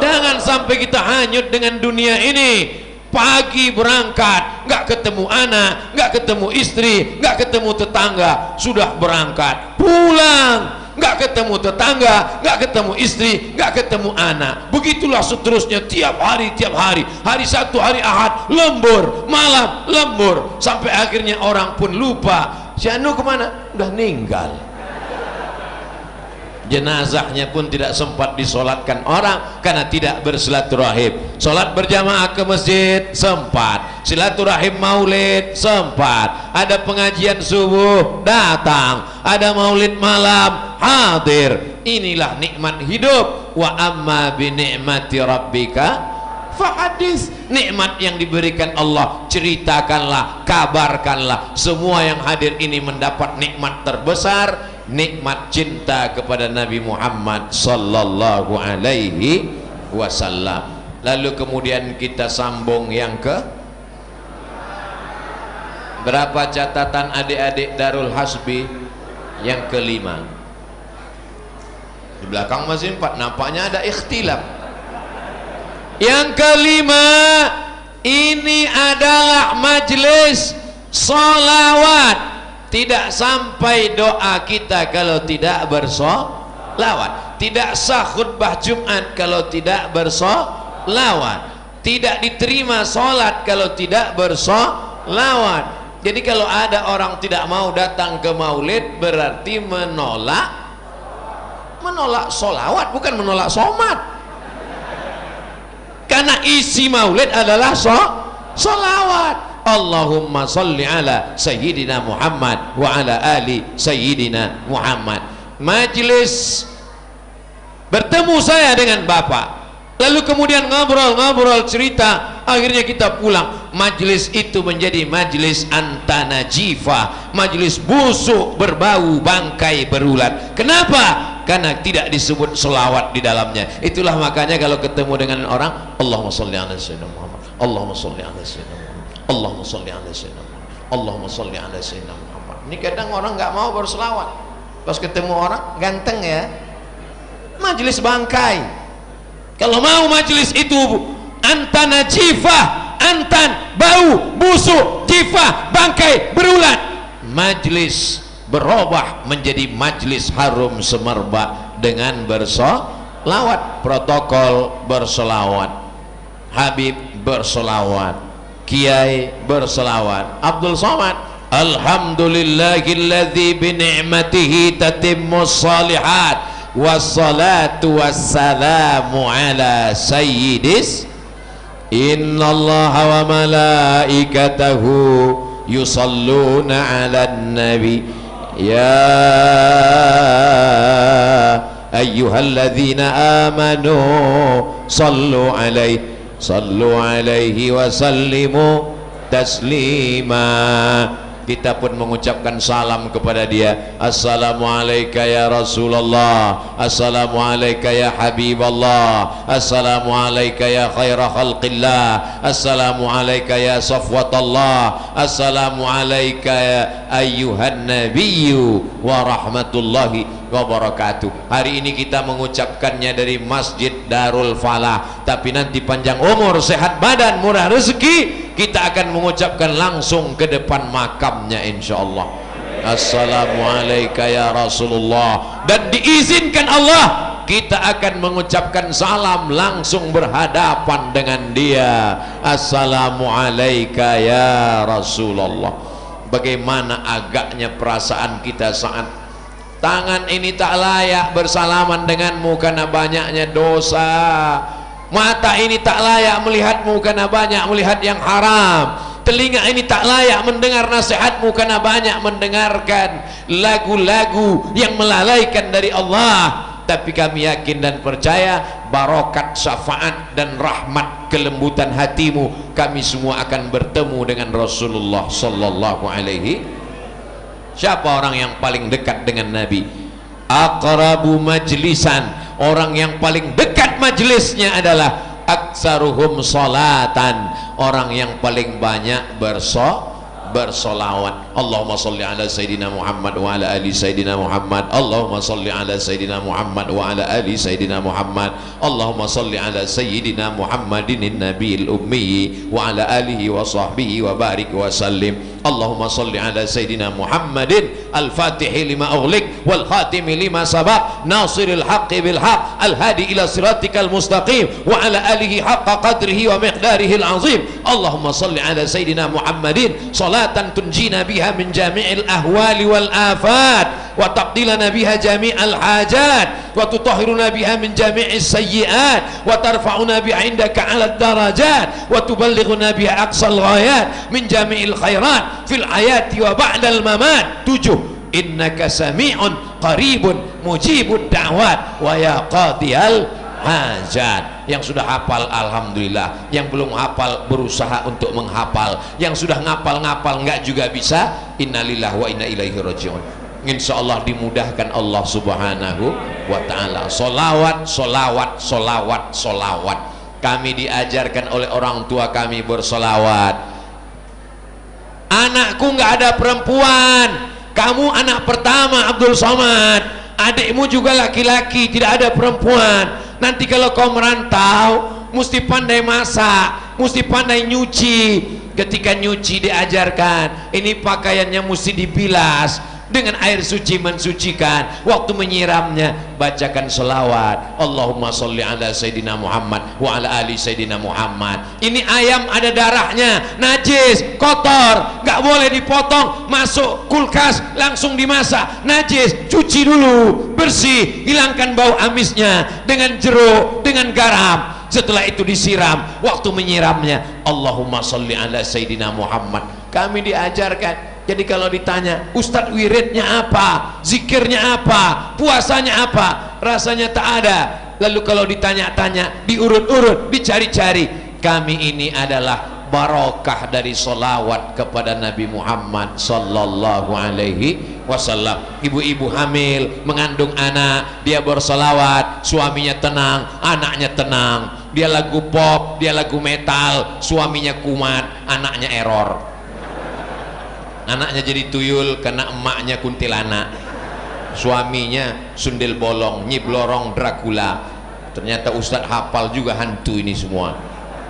Jangan sampai kita hanyut dengan dunia ini. Pagi berangkat, nggak ketemu anak, nggak ketemu istri, nggak ketemu tetangga, sudah berangkat. Pulang, nggak ketemu tetangga, nggak ketemu istri, nggak ketemu anak. Begitulah seterusnya tiap hari. Hari Sabtu, hari Ahad, lembur, malam lembur, sampai akhirnya orang pun lupa. Si Anu kemana? Udah meninggal. Jenazahnya pun tidak sempat disolatkan orang karena tidak bersilaturahim. Solat berjamaah ke masjid sempat, silaturahim maulid sempat, ada pengajian subuh datang, ada maulid malam hadir. Inilah nikmat hidup. Wa amma bi ni'mati rabbika fahadis. Nikmat yang diberikan Allah ceritakanlah, kabarkanlah. Semua yang hadir ini mendapat nikmat terbesar, nikmat cinta kepada Nabi Muhammad sallallahu alaihi wasallam. Lalu kemudian kita sambung yang ke berapa catatan adik-adik Darul Hasbi? Yang kelima. Di belakang masih 4, nampaknya ada ikhtilaf. Yang kelima, ini adalah majelis sholawat. Tidak sampai doa kita kalau tidak bersolawat. Tidak sah khutbah Jumat kalau tidak bersolawat. Tidak diterima sholat kalau tidak bersolawat. Jadi kalau ada orang tidak mau datang ke maulid, berarti menolak solawat, bukan menolak somat. Karena isi maulid adalah solawat. Allahumma salli ala Sayyidina Muhammad wa ala ali Sayyidina Muhammad. Majlis bertemu saya dengan Bapak, lalu kemudian ngobrol cerita, akhirnya kita pulang. Majlis itu menjadi majlis antanajifah, majlis busuk berbau bangkai berulat. Kenapa? Karena tidak disebut selawat di dalamnya. Itulah makanya kalau ketemu dengan orang, Allahumma salli ala Sayyidina Muhammad, Allahumma salli ala Sayyidina Muhammad, Allahumma salli ala Sayyidina Muhammad, Allahumma salli ala Sayyidina Muhammad. Ini kadang orang nggak mau berselawat, pas ketemu orang ganteng ya, majelis bangkai. Kalau mau majelis itu antana jifah, antan bau busuk, jifah bangkai berulat, majelis berubah menjadi majelis harum semerbak dengan bersolawat. Protokol bersolawat, Habib bersolawat, Kiai berselawat. Abdul Somad, alhamdulillahilladzi bi ni'matihi tatimmus shalihat wassalatu wassalamu ala sayyidis innallaha wa malaikatahu yusalluna ala nabi ya ayyuhalladzina amanu sallu alaihi wa sallimu taslima. kita pun mengucapkan salam kepada dia. Assalamualaikum ya Rasulullah, Assalamualaikum ya Habiballah, Assalamualaikum ya khaira khalqillah, Assalamualaikum ya safwatallah, Assalamualaikum ya ayyuhan nabiyyu wa rahmatullahi wabarakatuh. Hari ini kita mengucapkannya dari Masjid Darul Falah, tapi nanti panjang umur, sehat badan, murah rezeki, kita akan mengucapkan langsung ke depan makamnya insyaallah. Assalamualaikum ya Rasulullah, dan diizinkan Allah kita akan mengucapkan salam langsung berhadapan dengan dia. Assalamualaikum ya Rasulullah. Bagaimana agaknya perasaan kita saat tangan ini tak layak bersalaman denganmu karena banyaknya dosa, mata ini tak layak melihatmu karena banyak melihat yang haram, telinga ini tak layak mendengar nasihatmu karena banyak mendengarkan lagu-lagu yang melalaikan dari Allah. Tapi kami yakin dan percaya barokat syafaat dan rahmat kelembutan hatimu, kami semua akan bertemu dengan Rasulullah sallallahu alaihi. Siapa orang yang paling dekat dengan Nabi? Aqrabu majlisan, orang yang paling dekat majlisnya adalah aktsaruhum salatan, orang yang paling banyak bersolawat. Allahumma salli ala Sayyidina Muhammad wa ala ali Sayyidina Muhammad. Allahumma salli ala Sayyidina Muhammad wa ala ali Sayyidina Muhammad. Allahumma salli ala Sayyidina Muhammadin nabiyil ummi wa ala alihi wa sahbihi wa barik wa sallim. Allahumma salli ala Sayyidina Muhammadin al-fatihi lima ughliq wal khatimi lima sabaq nasiril haqqi bil haqq al hadi ila siratikal mustaqim wa ala alihi haqqa qadrihi wa miqdarihi al-azim. Allahumma salli ala Sayyidina Muhammadin salatan tunjina biha min jami'il ahwali wal afat wa taqdilana biha jami'al hajat wa tutahhiruna biha min jami'is sayyi'at wa tarfa'una biha indaka 'ala darajat wa tuballighuna biha aqsal ghayat min jami'il khairat fil hayati wa ba'dal mamat. 7. Innaka sami'un qaribun mujibud da'wat wa ya qadiyal hajat. Yang sudah hafal alhamdulillah, yang belum hafal berusaha untuk menghafal, yang sudah ngapal-ngapal enggak juga bisa, innalillahi wa inna ilaihi rajiun. Insyaallah dimudahkan Allah subhanahu wa ta'ala. Solawat, solawat, solawat, solawat. Kami diajarkan oleh orang tua kami bersolawat. Anakku nggak ada perempuan, kamu anak pertama Abdul Somad, adikmu juga laki-laki, tidak ada perempuan. Nanti kalau kau merantau mesti pandai masak, mesti pandai nyuci. Ketika nyuci diajarkan, ini pakaiannya mesti dibilas dengan air suci, mensucikan. Waktu menyiramnya bacakan selawat, Allahumma sholli ala Sayyidina Muhammad wa ala ali Sayyidina Muhammad. Ini ayam ada darahnya, najis, kotor, nggak boleh dipotong, masuk kulkas langsung dimasak, najis, cuci dulu, bersih, hilangkan bau amisnya dengan jeruk, dengan garam. Setelah itu disiram. Waktu menyiramnya Allahumma sholli ala Sayyidina Muhammad. Kami diajarkan. Jadi kalau ditanya, Ustadz wiridnya apa, zikirnya apa, puasanya apa, rasanya tak ada. Lalu kalau ditanya-tanya, diurut-urut, dicari-cari. Kami ini adalah barokah dari solawat kepada Nabi Muhammad sallallahu alaihi wasallam. Ibu-ibu hamil mengandung anak, dia bersolawat, suaminya tenang, anaknya tenang. Dia lagu pop, dia lagu metal, suaminya kumat, anaknya error. Anaknya jadi tuyul karena emaknya kuntilanak, suaminya sundel bolong, nyiblorong Dracula. Ternyata Ustadz hafal juga hantu ini semua.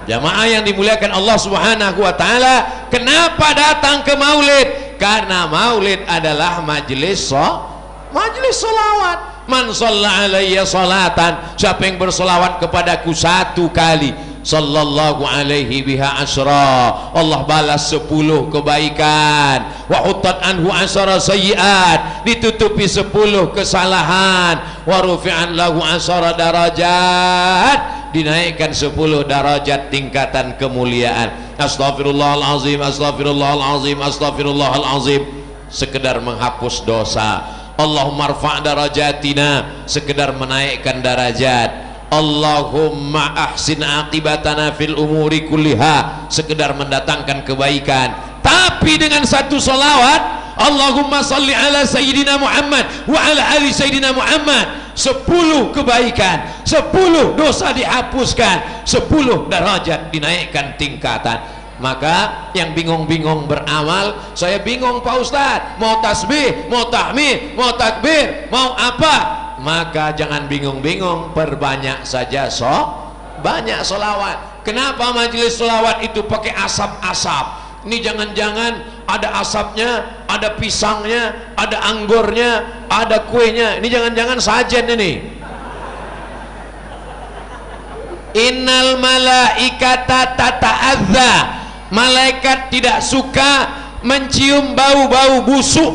Jamaah yang dimuliakan Allah subhanahu wa ta'ala, kenapa datang ke maulid? Karena maulid adalah majelis solawat. Man shalla alayya salatan, siapa yang bersolawat kepadaku satu kali, sallallahu alaihi biha asra, Allah balas 10 kebaikan. Wa hutat anhu asara sayyiat, ditutupi 10 kesalahan. Wa rufi'an lahu asara darajat, dinaikkan 10 derajat tingkatan kemuliaan. Astaghfirullahalazim, astaghfirullahalazim, astaghfirullahalazim. Sekedar menghapus dosa. Allahumma rfa' darajatina, sekedar menaikkan darajat. Allahumma ahsin aqibatana fil umuri kulliha, sekedar mendatangkan kebaikan. tapi dengan satu salawat, Allahumma salli ala Sayyidina Muhammad wa ala ali Sayyidina Muhammad, 10 kebaikan, 10 dosa dihapuskan, 10 derajat dinaikkan tingkatan. Maka yang bingung-bingung beramal, saya bingung Pak Ustadz, mau tasbih, mau tahmid, mau takbir, mau apa? Maka jangan bingung-bingung, perbanyak saja banyak solawat. Kenapa majelis solawat itu pakai asap-asap? Ini jangan-jangan ada asapnya, ada pisangnya, ada anggurnya, ada kuenya. Ini jangan-jangan sajen ini. Innal malaikata tata'adza, malaikat tidak suka mencium bau-bau busuk.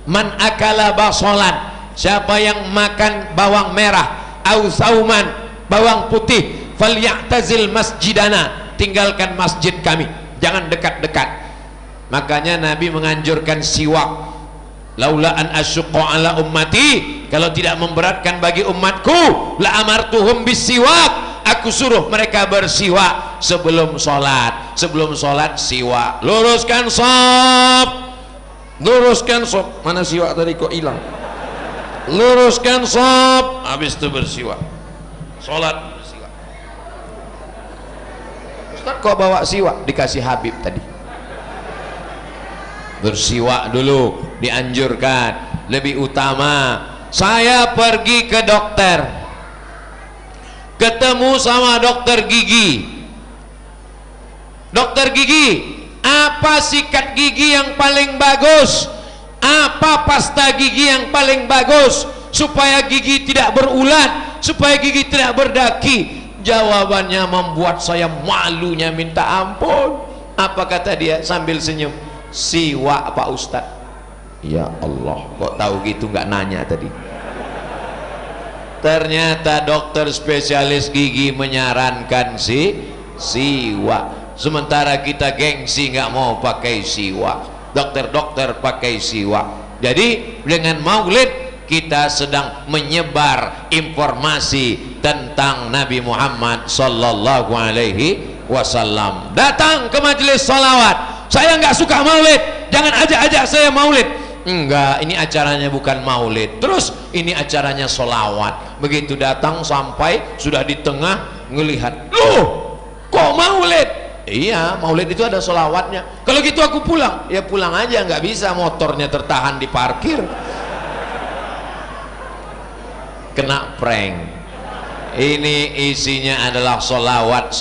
Man akala basolan, siapa yang makan bawang merah, au sauman, bawang putih, falyatazil masjidana, tinggalkan masjid kami, jangan dekat-dekat. Makanya Nabi menganjurkan siwak. Laula an asyqa ala ummati, kalau tidak memberatkan bagi umatku, la amartuhum bisiwak, aku suruh mereka bersiwak sebelum sholat. Sebelum sholat siwak. Luruskan shaf, luruskan shaf. Mana siwak tadi kok hilang? Luruskan shaf, habis itu bersiwak. Sholat bersiwak. Ustaz kok bawa siwak? Dikasih Habib tadi. Bersiwak dulu dianjurkan, lebih utama. Saya pergi ke dokter, ketemu sama dokter gigi. Dokter gigi, apa sikat gigi yang paling bagus? Apa pasta gigi yang paling bagus supaya gigi tidak berulat, supaya gigi tidak berdaki? Jawabannya membuat saya malunya minta ampun. Apa kata dia sambil senyum? Siwak Pak Ustadz. Ya Allah, kok tahu gitu, nggak nanya tadi. Ternyata dokter spesialis gigi menyarankan siwak, sementara kita gengsi nggak mau pakai siwak. Dokter-dokter pakai siwak. Jadi dengan maulid kita sedang menyebar informasi tentang Nabi Muhammad sallallahu alaihi wasallam. Datang ke majelis salawat. Saya nggak suka maulid, jangan ajak-ajak saya maulid. Enggak, ini acaranya bukan maulid. Terus ini acaranya solawat. Begitu datang sampai sudah di tengah, ngelihat, loh kok maulid? Iya, maulid itu ada solawatnya. Kalau gitu aku pulang. Ya pulang aja, nggak bisa, motornya tertahan di parkir. Kena prank. Ini isinya adalah solawat.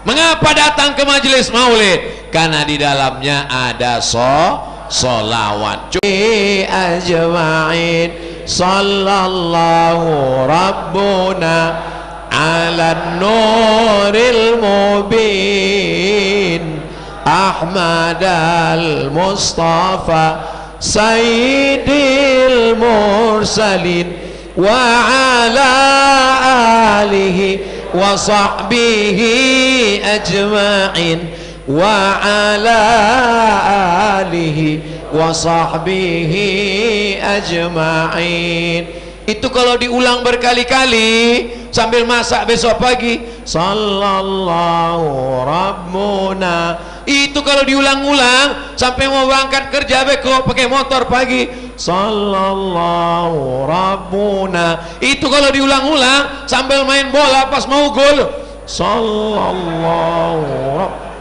Mengapa datang ke majelis maulid? Karena di dalamnya ada solawat. Ajma'in sallallahu rabbuna ala nuril mubin Ahmad al-Mustafa sayyidil mursalin wa ala alihi wa sahbihi ajma'in wa ala alihi wa sahbihi ajma'in. Itu kalau diulang berkali-kali sambil masak besok pagi, sallallahu rabbuna. Itu kalau diulang-ulang sampai mau berangkat kerja beko pakai motor pagi, sallallahu rabbuna. Itu kalau diulang-ulang sambil main bola pas mau gol, sallallahu rabbuna.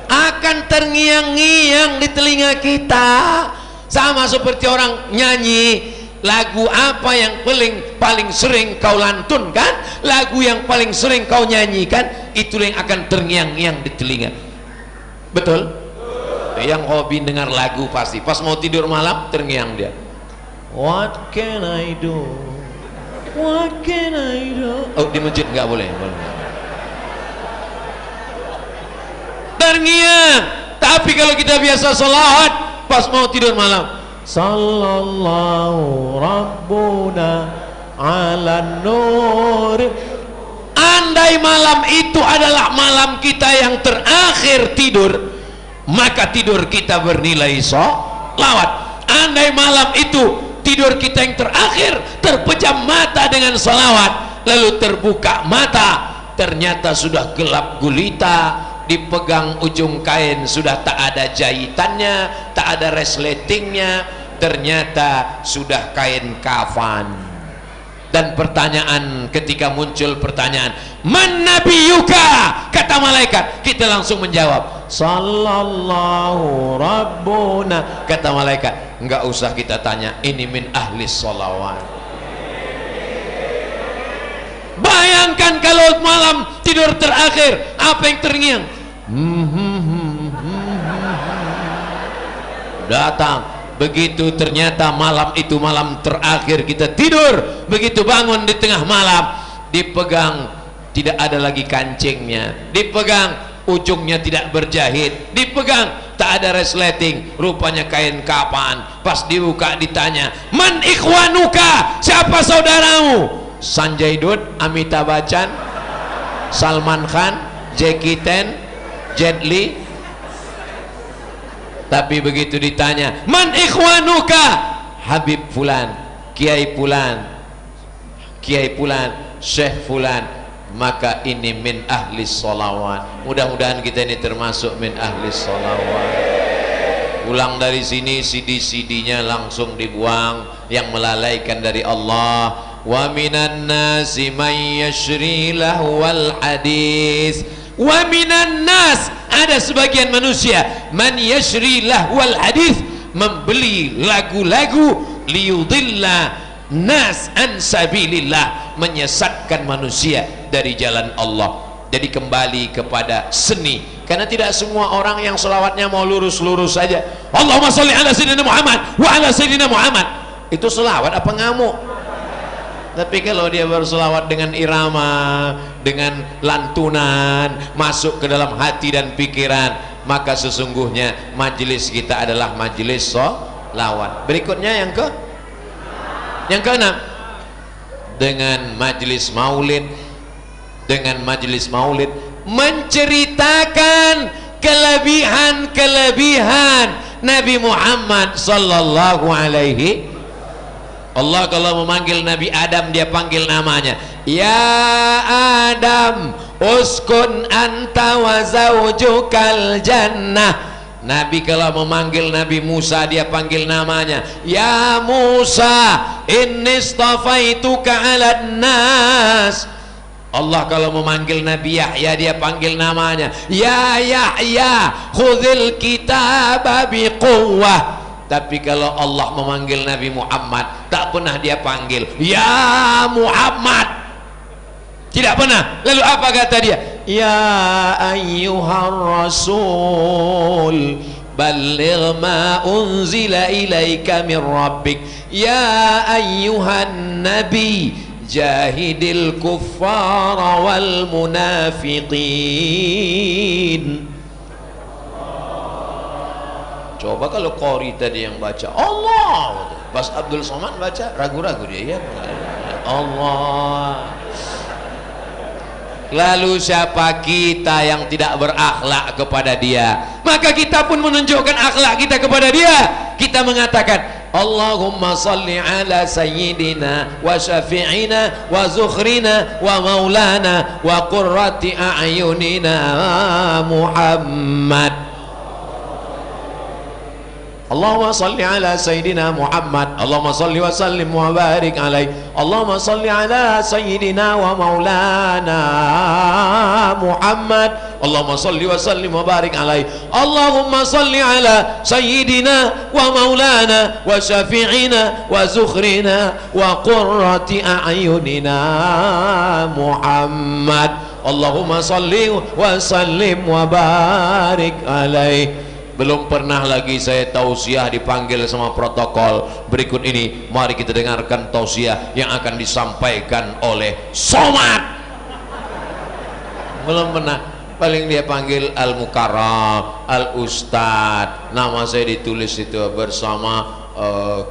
Akan terngiang-ngiang di telinga kita, sama seperti orang nyanyi. Lagu apa yang paling sering kau lantunkan, lagu yang paling sering kau nyanyikan, itulah yang akan terngiang-ngiang di telinga. Betul? Yang hobi dengar lagu pasti pas mau tidur malam terngiang dia. What can I do? What can I do? Oh, di masjid nggak boleh. Terngiang. Tapi kalau kita biasa sholat pas mau tidur malam, sallallahu rabbuna ala nur. Andai malam itu adalah malam kita yang terakhir tidur, maka tidur kita bernilai sholawat. Andai malam itu tidur kita yang terakhir, terpejam mata dengan sholawat, lalu terbuka mata, ternyata sudah gelap gulita, dipegang ujung kain sudah tak ada jahitannya, tak ada resletingnya, ternyata sudah kain kafan. Dan pertanyaan, ketika muncul pertanyaan, man nabiyuka, kata malaikat, kita langsung menjawab sallallahu rabbuna. Kata malaikat, enggak usah kita tanya, ini min ahli sholawat. Bayangkan kalau malam tidur terakhir, apa yang terngiang? Datang. Begitu ternyata malam itu malam terakhir kita tidur, begitu bangun di tengah malam, dipegang, tidak ada lagi kancingnya, dipegang, ujungnya tidak berjahit, dipegang, tak ada resleting, rupanya kain kapan. Pas dibuka ditanya, man ikhwanuka, siapa saudaramu? Sanjay Dutt, Amitabh Bachchan, Salman Khan, Jackie Chan, Jet Li. Tapi begitu ditanya, man ikhwanuka, Habib Fulan, Kiai Fulan, Kiai Fulan, Syekh Fulan, maka ini min ahli sholawat. Mudah-mudahan kita ini termasuk min ahli sholawat. Pulang dari sini CD-CD-nya langsung dibuang, yang melalaikan dari Allah. Wa minan nasi may yashri lahwal hadis. Wa minan nas, ada sebagian manusia, man yashri lahwal hadis, membeli lagu-lagu, liyudilla nas an sabilillah, menyesatkan manusia dari jalan Allah. Jadi kembali kepada seni, karena tidak semua orang yang selawatnya mau lurus-lurus saja. Allahumma sholli ala sayyidina Muhammad wa ala sayyidina Muhammad, itu selawat apa ngamuk? Tapi kalau dia berselawat dengan irama, dengan lantunan, masuk ke dalam hati dan pikiran, maka sesungguhnya majelis kita adalah majelis sholawat. Berikutnya yang keenam, dengan majelis maulid, menceritakan kelebihan Nabi Muhammad sallallahu alaihi. Allah kalau memanggil Nabi Adam, dia panggil namanya, ya Adam uskun anta wa zawjukal jannah. Nabi kalau memanggil Nabi Musa, dia panggil namanya, ya Musa inni istafaituka 'alan nas. Allah kalau memanggil Nabi Yahya, dia panggil namanya, ya Yahya khudhil kitaba biquwwah. Tapi kalau Allah memanggil Nabi Muhammad, tak pernah dia panggil ya Muhammad, tidak pernah. Lalu apa kata dia? Ya ayyuhar rasul balligh ma unzila ilaika min rabbik, ya ayyuhan nabi jahidil kuffara wal munafiqin. Coba kalau Qori tadi yang baca Allah, pas Abdul Somad baca ragu-ragu dia, ya Allah. Lalu siapa kita yang tidak berakhlak kepada dia? Maka kita pun menunjukkan akhlak kita kepada dia. Kita mengatakan Allahumma salli ala sayyidina wa syafi'ina wa zukhrina wa maulana wa qurrati a'yunina Muhammad. Allahumma salli ala sayyidina Muhammad, Allahumma salli wa sallim wa barik alaih, Allahumma salli ala sayyidina wa maulana Muhammad, Allahumma salli wa sallim wa barik alaih, Allahumma salli ala sayyidina wa maulana wa syafi'ina wa zukhrina wa qurrati a'yunina Muhammad, Allahumma salli wa sallim wa barik alaih. Belum pernah lagi saya tausiah dipanggil sama protokol. Berikut ini mari kita dengarkan tausiah yang akan disampaikan oleh Somad. Belum pernah. Paling dia panggil Al-Mukarram, Al-Ustad. Nama saya ditulis itu bersama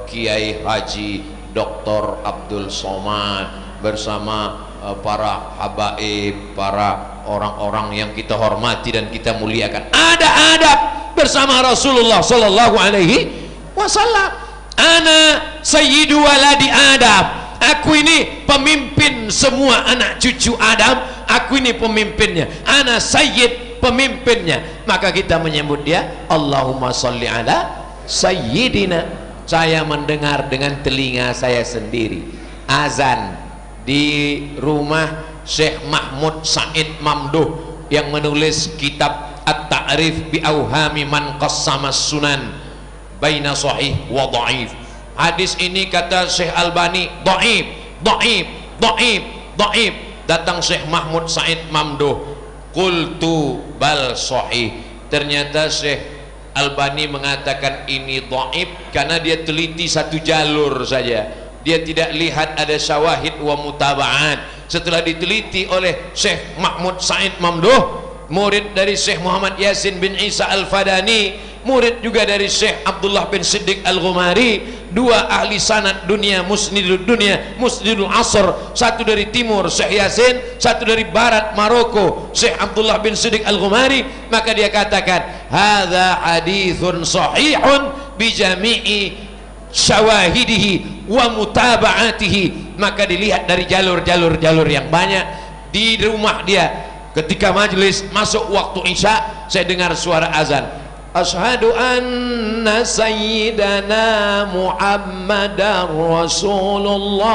Kiai Haji Dr. Abdul Somad, bersama para habaib, para orang-orang yang kita hormati dan kita muliakan. Ada adab bersama Rasulullah sallallahu alaihi wasallam. Ana sayyidu waladi Adam, aku ini pemimpin semua anak cucu Adam, aku ini pemimpinnya. Ana sayyid pemimpinnya, maka kita menyebut dia Allahumma sholli ala sayyidina. Saya mendengar dengan telinga saya sendiri azan di rumah Syekh Mahmud Said Mamduh yang menulis kitab At-Ta'rif bi Auhami Man Qassama Sunan Baina Sahih wa Dhaif. Hadis ini kata Syekh Albani dhaif, dhaif, dhaif, dhaif. Datang Syekh Mahmud Said Mamduh, qultu bal sahih. Ternyata Syekh Albani mengatakan ini dhaif karena dia teliti satu jalur saja, dia tidak lihat ada syawahid wa mutaba'at. Setelah diteliti oleh Syekh Mahmud Said Mamduh, murid dari Syekh Muhammad Yasin bin Isa Al-Fadani, murid juga dari Syekh Abdullah bin Siddiq Al-Ghumari, dua ahli sanad dunia, musnidul dunia, musnidul asr, satu dari timur Syekh Yasin, satu dari barat Maroko Syekh Abdullah bin Siddiq Al-Ghumari. Maka dia katakan hadza hadithun sahihun bi jami'i syawahidihi wa mutaba'atihi. Maka dilihat dari jalur-jalur yang banyak. Di rumah dia ketika majelis masuk waktu Isya, saya dengar suara azan, asyhadu anna sayyidana Muhammadar Rasulullah.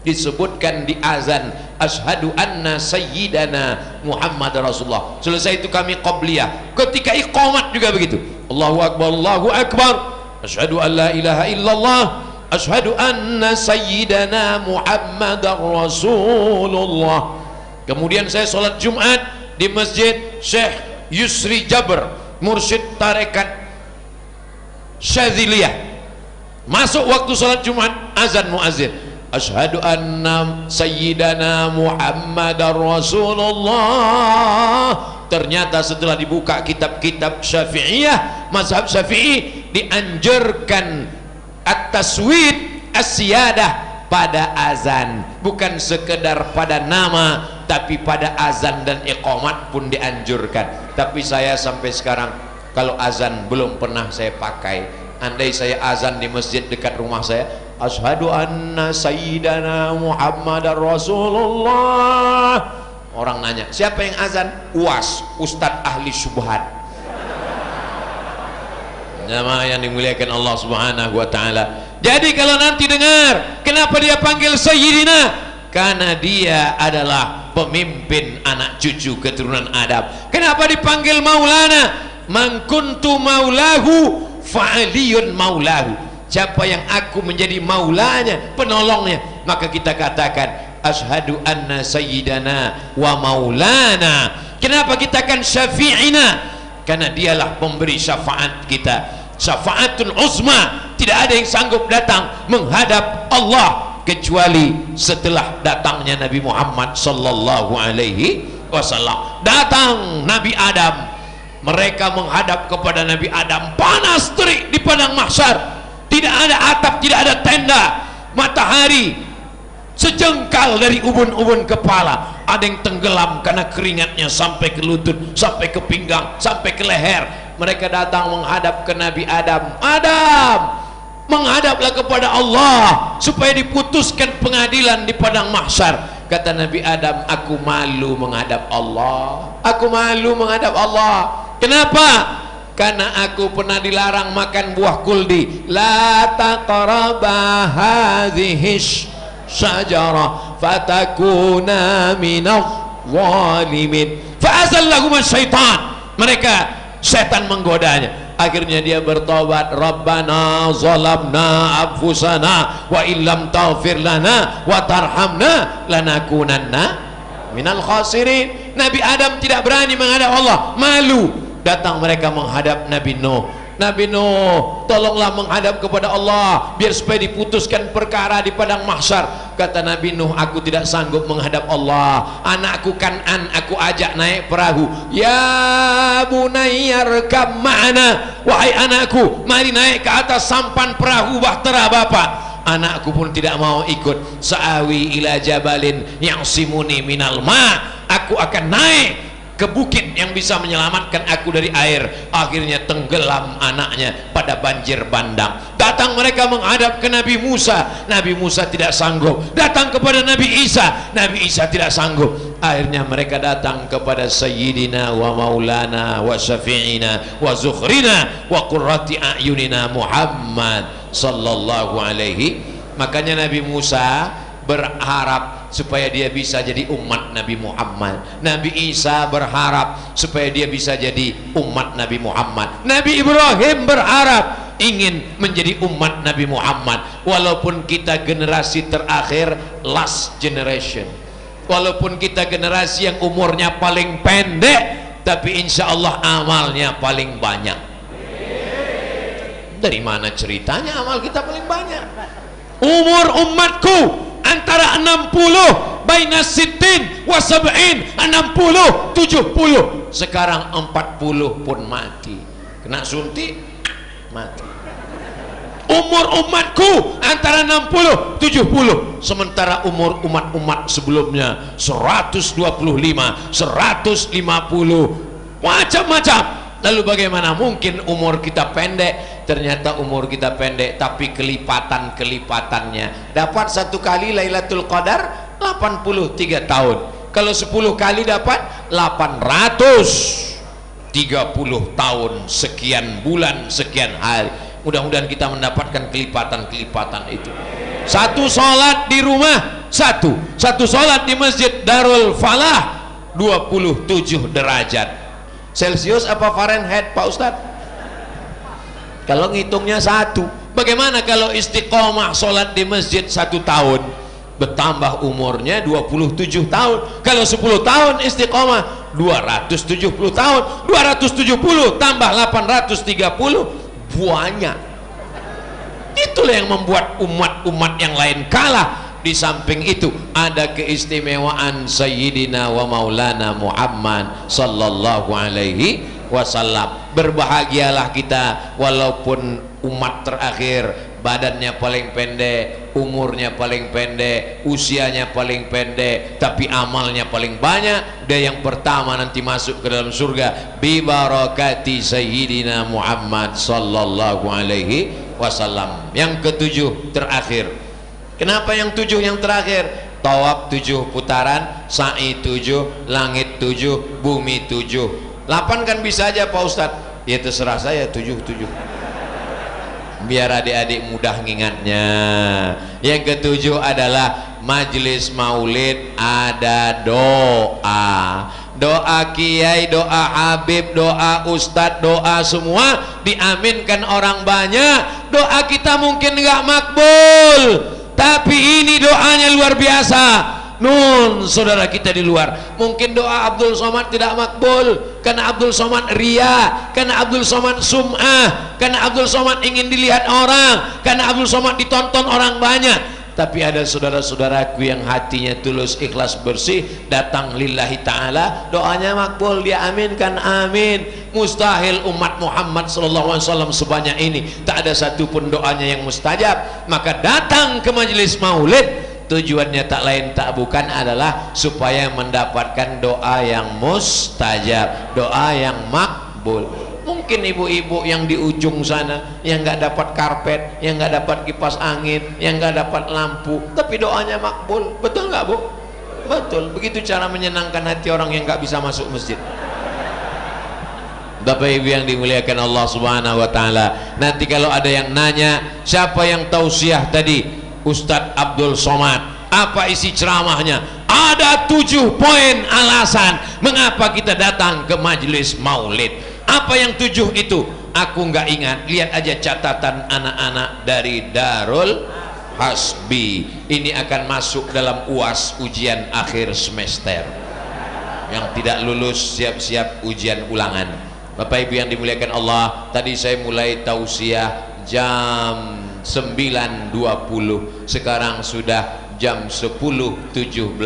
Disebutkan di azan asyhadu anna sayyidana Muhammadar Rasulullah. Selesai itu kami qabliyah. Ketika iqamat juga begitu, Allahu akbar, Allahu akbar, asyhadu an la ilaha illallah, asyhadu anna sayyidana Muhammadar Rasulullah. Kemudian saya sholat Jumat di masjid Syekh Yusri Jabr, mursyid tarekat Syadziliyah. Masuk waktu sholat Jumat, azan muazzin, asyhadu anna sayyidana Muhammadar Rasulullah. Ternyata setelah dibuka kitab-kitab Syafi'iyah, mazhab Syafi'i, dianjurkan at-taswid as-siyadah pada azan, bukan sekedar pada nama, tapi pada azan dan iqamat pun dianjurkan. Tapi saya sampai sekarang kalau azan belum pernah saya pakai. Andai saya azan di masjid dekat rumah saya, asyhadu anna sayyidana Muhammadar Rasulullah, orang nanya siapa yang azan? UAS, Ustadz ahli syubhat. Jamaah yang dimuliakan Allah Subhanahu wa taala. Jadi kalau nanti dengar kenapa dia panggil Sayyidina, karena dia adalah pemimpin anak cucu keturunan Adam. Kenapa dipanggil Maulana? Man kuntu maulahu fa'aliyun maulahu. Siapa yang aku menjadi maulanya, penolongnya, maka kita katakan asyhadu anna sayyidana wa maulana. Kenapa kita kan syafi'ina? Karena dialah pemberi syafaat kita, syafaatul uzma. Tidak ada yang sanggup datang menghadap Allah kecuali setelah datangnya Nabi Muhammad sallallahu alaihi wasallam. Datang Nabi Adam, mereka menghadap kepada Nabi Adam, panas terik di padang mahsyar, tidak ada atap, tidak ada tenda, matahari sejengkal dari ubun-ubun kepala. Ada yang tenggelam karena keringatnya sampai ke lutut, sampai ke pinggang, sampai ke leher. Mereka datang menghadap ke Nabi Adam. Adam, menghadaplah kepada Allah supaya diputuskan pengadilan di padang mahsyar. Kata Nabi Adam, aku malu menghadap Allah, aku malu menghadap Allah. Kenapa? Karena aku pernah dilarang makan buah kuldi. La taqraba hadhihi syajarah fatakuna minadh zalimin. Fa'azallahuma syaitan. Mereka, setan menggodanya. Akhirnya dia bertobat, Rabbana zalamna anfusana wa illam taghfir lana wa tarhamna lanakunanna minal khasirin. Nabi Adam tidak berani menghadap Allah, malu. Datang mereka menghadap Nabi Nuh. Nabi Nuh, tolonglah menghadap kepada Allah biar supaya diputuskan perkara di padang mahsyar. Kata Nabi Nuh, aku tidak sanggup menghadap Allah. Anakku Kan'an aku ajak naik perahu. Ya bunayya rkab ma'ana, wahai anakku, mari naik ke atas sampan perahu bahtera Bapak. Anakku pun tidak mau ikut. Sa'awi ila jabalin ya'simuni minal ma', aku akan naik ke bukit yang bisa menyelamatkan aku dari air. Akhirnya tenggelam anaknya pada banjir bandang. Datang mereka menghadap ke Nabi Musa. Nabi Musa tidak sanggup. Datang kepada Nabi Isa. Nabi Isa tidak sanggup. Akhirnya mereka datang kepada Sayyidina wa Maulana wa Syafi'ina wa Zukhrina wa Qurrati A'yunina Muhammad sallallahu alaihi. Makanya Nabi Musa berharap supaya dia bisa jadi umat Nabi Muhammad. Nabi Isa berharap supaya dia bisa jadi umat Nabi Muhammad. Nabi Ibrahim berharap ingin menjadi umat Nabi Muhammad. Walaupun kita generasi terakhir, last generation, walaupun kita generasi yang umurnya paling pendek, tapi insya Allah amalnya paling banyak. Dari mana ceritanya amal kita paling banyak? Umur umatku antara 60 baina sittin wa sab'in, 60 70, sekarang 40 pun mati, kena suntik mati. Umur umatku antara 60 70, sementara umur umat-umat sebelumnya 125 150, macam-macam. Lalu bagaimana mungkin umur kita pendek? Ternyata umur kita pendek, tapi kelipatan-kelipatannya. Dapat 1 kali Lailatul Qadar 83 tahun. Kalau 10 kali dapat 830 tahun, sekian bulan, sekian hari. Mudah-mudahan kita mendapatkan kelipatan-kelipatan itu. Satu sholat di rumah, satu sholat di Masjid Darul Falah 27 derajat. Celcius apa Fahrenheit Pak Ustadz? Kalau ngitungnya 1. Bagaimana kalau istiqomah sholat di masjid 1 tahun, bertambah umurnya 27 tahun. Kalau 10 tahun istiqomah 270 tahun, 270 tambah 830, banyak. Itulah yang membuat umat-umat yang lain kalah. Di samping itu ada keistimewaan Sayyidina wa Maulana Muhammad sallallahu alaihi wasallam. Berbahagialah kita walaupun umat terakhir, badannya paling pendek, umurnya paling pendek, usianya paling pendek, tapi amalnya paling banyak. Dia yang pertama nanti masuk ke dalam surga bi barakati Sayyidina Muhammad sallallahu alaihi wasallam. Yang ketujuh terakhir. Kenapa yang 7 yang terakhir? Tawaf 7 putaran, sa'i 7, langit 7, bumi 7. 8 kan bisa aja Pak Ustadz. Ya terserah saya 7. Biar adik-adik mudah ngingatnya. Yang ketujuh adalah majelis maulid, ada doa. Doa kiai, doa habib, doa ustadz, doa semua diaminkan orang banyak. Doa kita mungkin nggak makbul, tapi ini doanya luar biasa. Nun, saudara kita di luar, mungkin doa Abdul Somad tidak makbul karena Abdul Somad ria, karena Abdul Somad sum'ah, karena Abdul Somad ingin dilihat orang, karena Abdul Somad ditonton orang banyak. Tapi ada saudara-saudaraku yang hatinya tulus, ikhlas, bersih, datang lillahi ta'ala, doanya makbul, dia aminkan, amin. Mustahil umat Muhammad SAW sebanyak ini tak ada satupun doanya yang mustajab. Maka datang ke majelis maulid, tujuannya tak lain tak bukan adalah supaya mendapatkan doa yang mustajab, doa yang makbul. Mungkin ibu-ibu yang di ujung sana yang nggak dapat karpet, yang nggak dapat kipas angin, yang nggak dapat lampu, tapi doanya makbul. Betul nggak Bu? Betul. Begitu cara menyenangkan hati orang yang nggak bisa masuk masjid. Bapak Ibu yang dimuliakan Allah Subhanahu wa taala. Nanti kalau ada yang nanya, siapa yang tausiah tadi? Ustadz Abdul Somad. Apa isi ceramahnya? Ada 7 poin alasan mengapa kita datang ke majelis maulid. Apa yang 7 itu? Aku nggak ingat. Lihat aja catatan anak-anak dari Darul Hasbi. Ini akan masuk dalam UAS, ujian akhir semester. Yang tidak lulus siap-siap ujian ulangan. Bapak Ibu yang dimuliakan Allah, tadi saya mulai tausiah jam 9.20, sekarang sudah jam 10.17, 60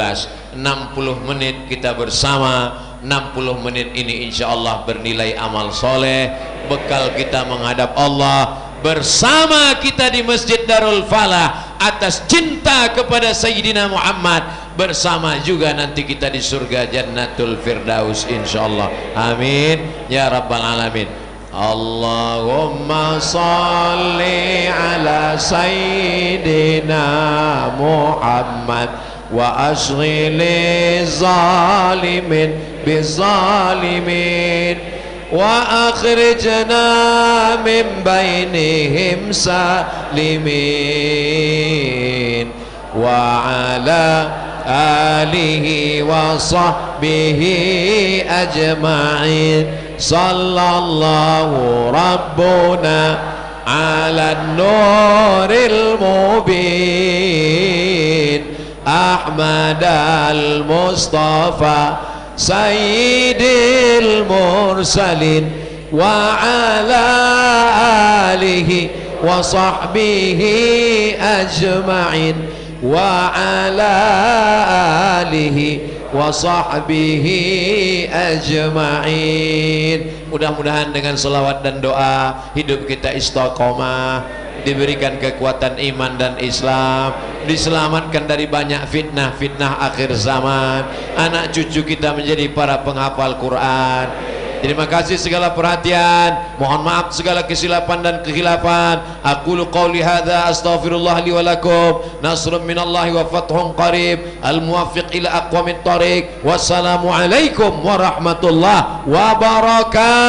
menit kita bersama. 60 menit ini insya Allah bernilai amal soleh, bekal kita menghadap Allah bersama kita di Masjid Darul Falah atas cinta kepada Sayyidina Muhammad bersama juga nanti kita di surga Jannatul Firdaus insyaallah. Amin ya rabbal alamin. Allahumma salli ala sayyidina Muhammad wa ashghili zalimin bizalimin wa akhrijna min bainihim salimin wa ala alihi wa sahbihi ajma'in. Sallallahu rabbuna ala nuril mubin Ahmad al-Mustafa sayyidil mursalin wa ala alihi wa sahbihi ajma'in wa ala alihi wa sahbihi ajma'in. Mudah-mudahan dengan selawat dan doa hidup kita istiqomah, diberikan kekuatan iman dan Islam, diselamatkan dari banyak fitnah-fitnah akhir zaman, anak cucu kita menjadi para penghafal Quran. Terima kasih segala perhatian, mohon maaf segala kesilapan dan kekhilafan. Aqulu qawli hadza astaghfirullah li wa lakum. Nasrun minallahi wa fathun qarib. Al muwaffiq ila aqwamit thariq. Wassalamu alaikum warahmatullahi wabarakatuh.